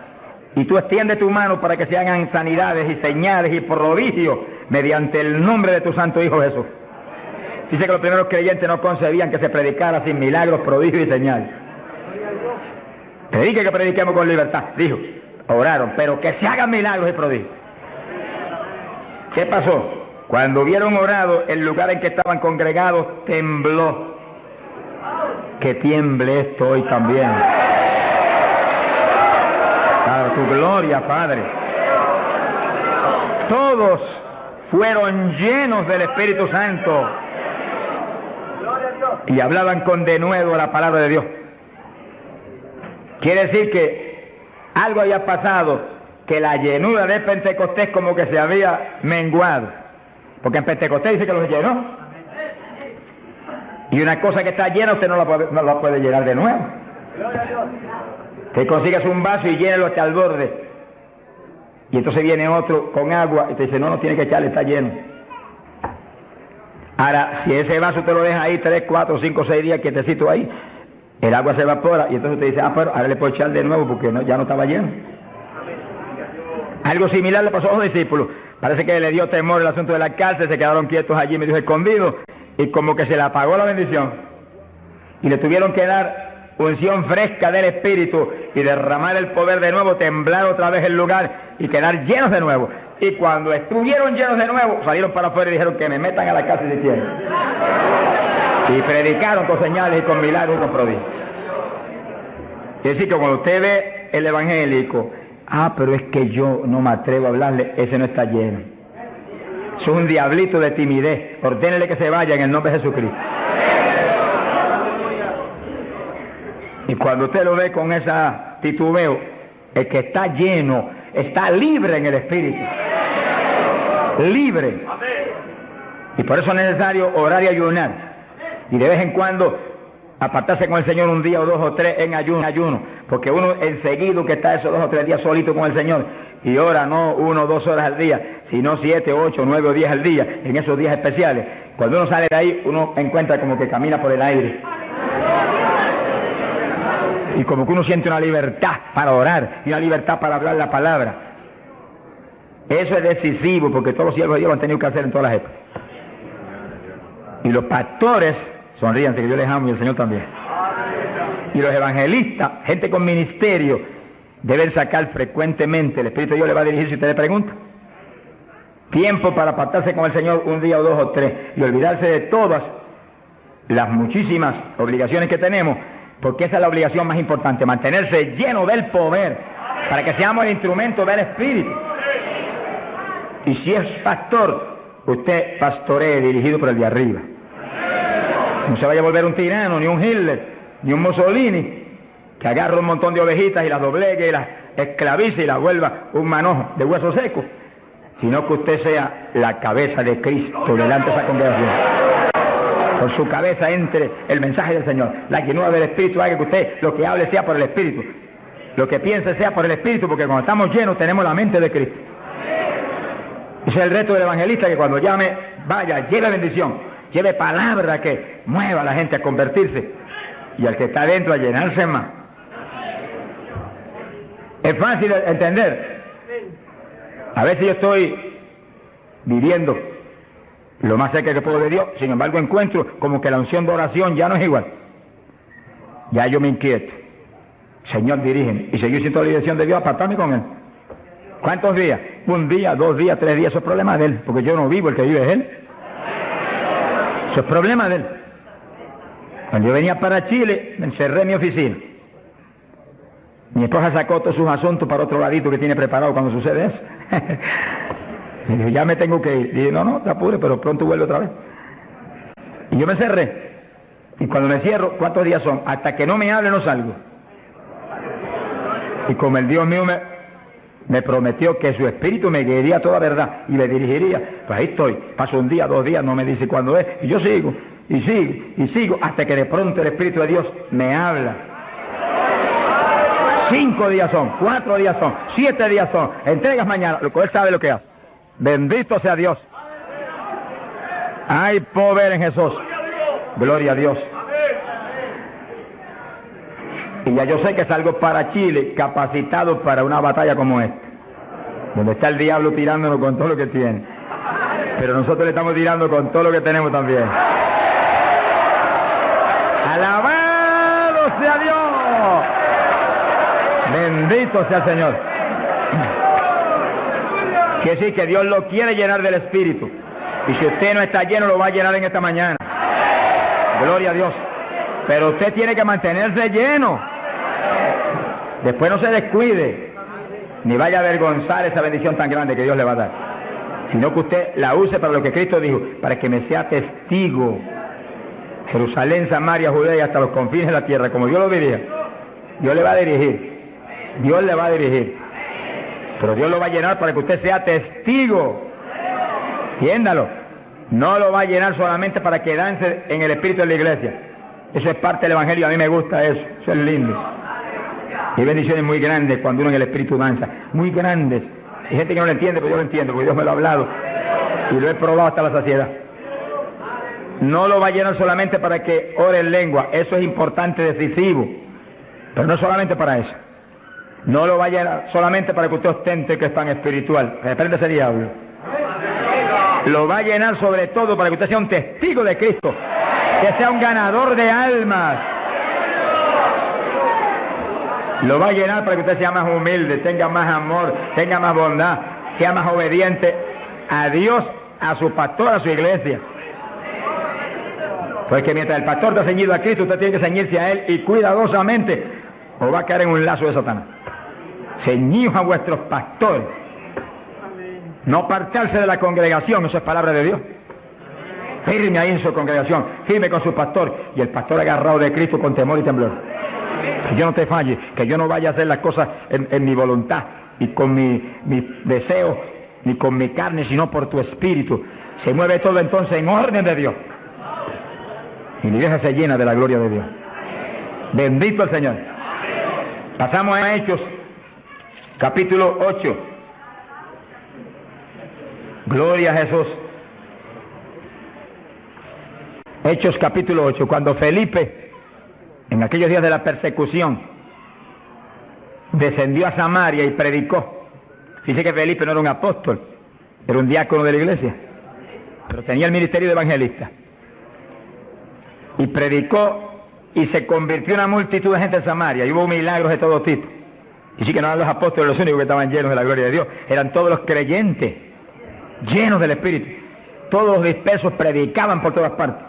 y tú extiende tu mano para que se hagan sanidades y señales y prodigios mediante el nombre de tu santo Hijo Jesús. Dice que los primeros creyentes no concebían que se predicara sin milagros, prodigios y señales. Predique que prediquemos con libertad, dijo. Oraron, pero que se hagan milagros y prodigios. ¿Qué pasó? Cuando hubieron orado, el lugar en que estaban congregados tembló. Que tiemble esto hoy también. Para tu gloria, Padre. Todos fueron llenos del Espíritu Santo y hablaban con denuedo la palabra de Dios. Quiere decir que algo había pasado, que la llenura de Pentecostés como que se había menguado, porque en Pentecostés dice que los llenó, y una cosa que está llena usted no la puede llenar de nuevo. Usted consigas un vaso y llénelo hasta el borde, y entonces viene otro con agua y te dice no tiene que echarle, está lleno. Ahora, si ese vaso te lo deja ahí 3, 4, 5, 6 días quietecito ahí, el agua se evapora y entonces usted dice, pero ahora le puedo echar de nuevo porque ya no estaba lleno. Algo similar le pasó a los discípulos. Parece que le dio temor el asunto de la cárcel, se quedaron quietos allí medio escondidos, y como que se le apagó la bendición, y le tuvieron que dar unción fresca del Espíritu y derramar el poder de nuevo, temblar otra vez el lugar y quedar llenos de nuevo. Y cuando estuvieron llenos de nuevo, salieron para afuera y dijeron que me metan a la casa si quieren. Y predicaron con señales y con milagros y con prodigios. Es decir, que cuando usted ve el evangélico, pero es que yo no me atrevo a hablarle, ese no está lleno. Es un diablito de timidez. Ordénele que se vaya en el nombre de Jesucristo. Y cuando usted lo ve con esa titubeo, el que está lleno, está libre en el Espíritu. Libre. Y por eso es necesario orar y ayunar. Y de vez en cuando apartarse con el Señor un día o 2 o 3 en ayuno. Porque uno enseguida que está esos 2 o 3 días solito con el Señor y ora no 1 o 2 horas al día, sino 7, 8, 9 o 10 al día, en esos días especiales. Cuando uno sale de ahí, uno encuentra como que camina por el aire. Y como que uno siente una libertad para orar y una libertad para hablar la palabra. Eso es decisivo, porque todos los siervos de Dios lo han tenido que hacer en todas las épocas. Y los pastores, sonríanse que yo les amo y el Señor también. Y los evangelistas, gente con ministerio, deben sacar frecuentemente, el Espíritu de Dios le va a dirigir si usted le pregunta. Tiempo para apartarse con el Señor un día o 2 o 3 y olvidarse de todas las muchísimas obligaciones que tenemos, porque esa es la obligación más importante, mantenerse lleno del poder, para que seamos el instrumento del Espíritu. Y si es pastor, usted pastoree dirigido por el de arriba. No se vaya a volver un tirano, ni un Hitler, ni un Mussolini, que agarre un montón de ovejitas y las doblegue y las esclavice y las vuelva un manojo de hueso seco, sino que usted sea la cabeza de Cristo delante de esa congregación. Por su cabeza entre el mensaje del Señor. La llenura del Espíritu haga que usted lo que hable sea por el Espíritu, lo que piense sea por el Espíritu, porque cuando estamos llenos tenemos la mente de Cristo. Ese es el reto del evangelista, que cuando llame, vaya, lleve bendición, lleve palabra que mueva a la gente a convertirse y al que está adentro a llenarse más. Es fácil entender. A veces yo estoy viviendo lo más cerca que puedo de Dios, sin embargo encuentro como que la unción de oración ya no es igual. Ya yo me inquieto. Señor, dirígeme. Y seguir sin toda la dirección de Dios, apartarme con Él. ¿Cuántos días? 1 día, 2 días, 3 días, eso es problema de Él, porque yo no vivo, el que vive es Él. Eso es problema de Él. Cuando yo venía para Chile, me encerré en mi oficina. Mi esposa sacó todos sus asuntos para otro ladito que tiene preparado cuando sucede eso. Y dije, ya me tengo que ir. Y dije, no, te apures, pero pronto vuelvo otra vez. Y yo me cerré. Y cuando me cierro, ¿cuántos días son? Hasta que no me hable no salgo. Y como el Dios mío me prometió que su espíritu me guiaría a toda verdad y me dirigiría, pues ahí estoy. Paso 1 día, 2 días, no me dice cuándo es. Y yo sigo, y sigo, y sigo, hasta que de pronto el Espíritu de Dios me habla. 5 días son, 4 días son, 7 días son. Entregas mañana, lo que Él sabe lo que hace. Bendito sea Dios. Hay poder en Jesús. Gloria a Dios. Y ya yo sé que salgo para Chile capacitado para una batalla como esta, donde está el diablo tirándonos con todo lo que tiene, pero nosotros le estamos tirando con todo lo que tenemos también. ¡Alabado sea Dios! Bendito sea el Señor. Quiere decir que Dios lo quiere llenar del Espíritu, y si usted no está lleno lo va a llenar en esta mañana. Gloria a Dios. Pero usted tiene que mantenerse lleno. Después no se descuide, ni vaya a avergonzar esa bendición tan grande que Dios le va a dar, sino que usted la use para lo que Cristo dijo, para que me sea testigo. Jerusalén, Samaria, Judea y hasta los confines de la tierra, como Dios lo diría. Dios le va a dirigir. Dios le va a dirigir. Pero Dios lo va a llenar para que usted sea testigo. Entiéndalo. No lo va a llenar solamente para que dance en el espíritu de la iglesia. Eso es parte del evangelio, a mí me gusta eso. Eso es lindo. Hay bendiciones muy grandes cuando uno en el espíritu danza. Muy grandes. Hay gente que no lo entiende, pero yo lo entiendo, porque Dios me lo ha hablado. Y lo he probado hasta la saciedad. No lo va a llenar solamente para que ore en lengua. Eso es importante, decisivo. Pero no solamente para eso. No lo va a llenar solamente para que usted ostente que es tan espiritual. Reprende ese diablo. Lo va a llenar sobre todo para que usted sea un testigo de Cristo, que sea un ganador de almas. Lo va a llenar para que usted sea más humilde, tenga más amor, tenga más bondad, sea más obediente a Dios, a su pastor, a su iglesia. Porque mientras el pastor está ceñido a Cristo, usted tiene que ceñirse a Él y cuidadosamente, o va a caer en un lazo de Satanás. Ceñidos a vuestros pastores. No apartarse de la congregación, eso es palabra de Dios. Firme ahí en su congregación, firme con su pastor, y el pastor agarrado de Cristo con temor y temblor. Que yo no te falle, que yo no vaya a hacer las cosas en mi voluntad y con mi deseo, ni con mi carne, sino por tu espíritu. Se mueve todo entonces en orden de Dios. Y mi iglesia se llena de la gloria de Dios. Bendito el Señor. Pasamos a Hechos, capítulo 8. Gloria a Jesús. Hechos capítulo 8, cuando Felipe, en aquellos días de la persecución, descendió a Samaria y predicó. Dice que Felipe no era un apóstol, era un diácono de la iglesia, pero tenía el ministerio de evangelista. Y predicó y se convirtió una multitud de gente en Samaria, y hubo milagros de todo tipo. Y sí que no eran los apóstoles los únicos que estaban llenos de la gloria de Dios, eran todos los creyentes, llenos del Espíritu. Todos los dispersos predicaban por todas partes.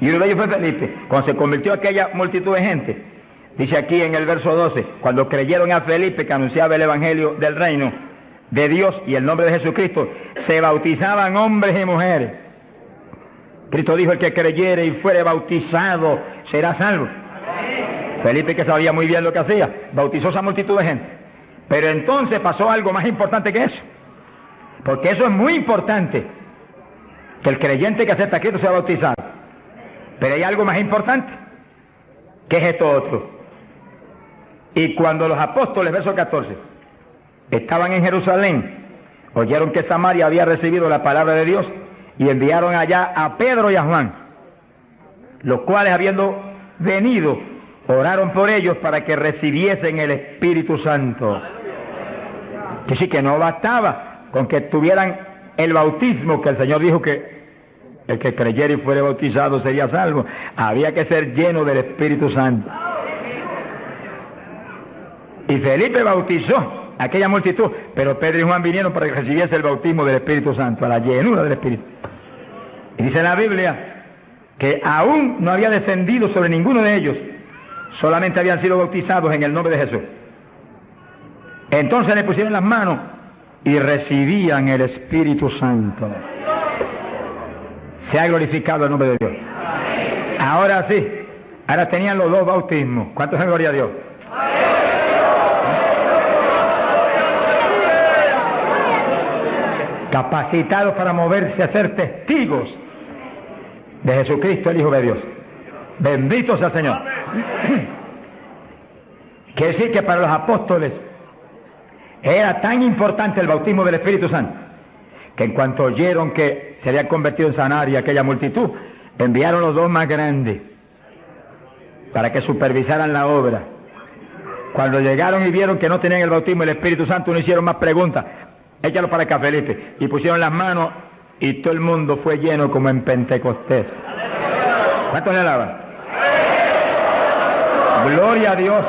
Y uno de ellos fue Felipe. Cuando se convirtió aquella multitud de gente, dice aquí en el verso 12, cuando creyeron a Felipe que anunciaba el evangelio del reino de Dios y el nombre de Jesucristo, se bautizaban hombres y mujeres. Cristo dijo: el que creyere y fuere bautizado será salvo. Felipe, que sabía muy bien lo que hacía, bautizó esa multitud de gente. Pero entonces pasó algo más importante que eso, porque eso es muy importante, que el creyente que acepta a Cristo sea bautizado. Pero hay algo más importante, que es esto otro. Y cuando los apóstoles, verso 14, estaban en Jerusalén, oyeron que Samaria había recibido la palabra de Dios, y enviaron allá a Pedro y a Juan, los cuales, habiendo venido, oraron por ellos para que recibiesen el Espíritu Santo. Que sí, que no bastaba con que tuvieran el bautismo, que el Señor dijo que el que creyera y fuere bautizado sería salvo. Había que ser lleno del Espíritu Santo. Y Felipe bautizó a aquella multitud, pero Pedro y Juan vinieron para que recibiese el bautismo del Espíritu Santo, a la llenura del Espíritu. Y dice la Biblia que aún no había descendido sobre ninguno de ellos, solamente habían sido bautizados en el nombre de Jesús. Entonces le pusieron las manos y recibían el Espíritu Santo. Se ha glorificado el nombre de Dios. Ahora sí, ahora tenían los dos bautismos. ¿Cuántos en gloria a Dios? Capacitados para moverse a ser testigos de Jesucristo, el Hijo de Dios. Bendito sea el Señor. Quiere decir que para los apóstoles era tan importante el bautismo del Espíritu Santo, que en cuanto oyeron que se había convertido en Samaria aquella multitud, enviaron los dos más grandes para que supervisaran la obra. Cuando llegaron y vieron que no tenían el bautismo del Espíritu Santo, no hicieron más preguntas. Échalo para acá, Felipe. Y pusieron las manos y todo el mundo fue lleno como en Pentecostés. ¿Cuántos le alaban? Gloria a Dios.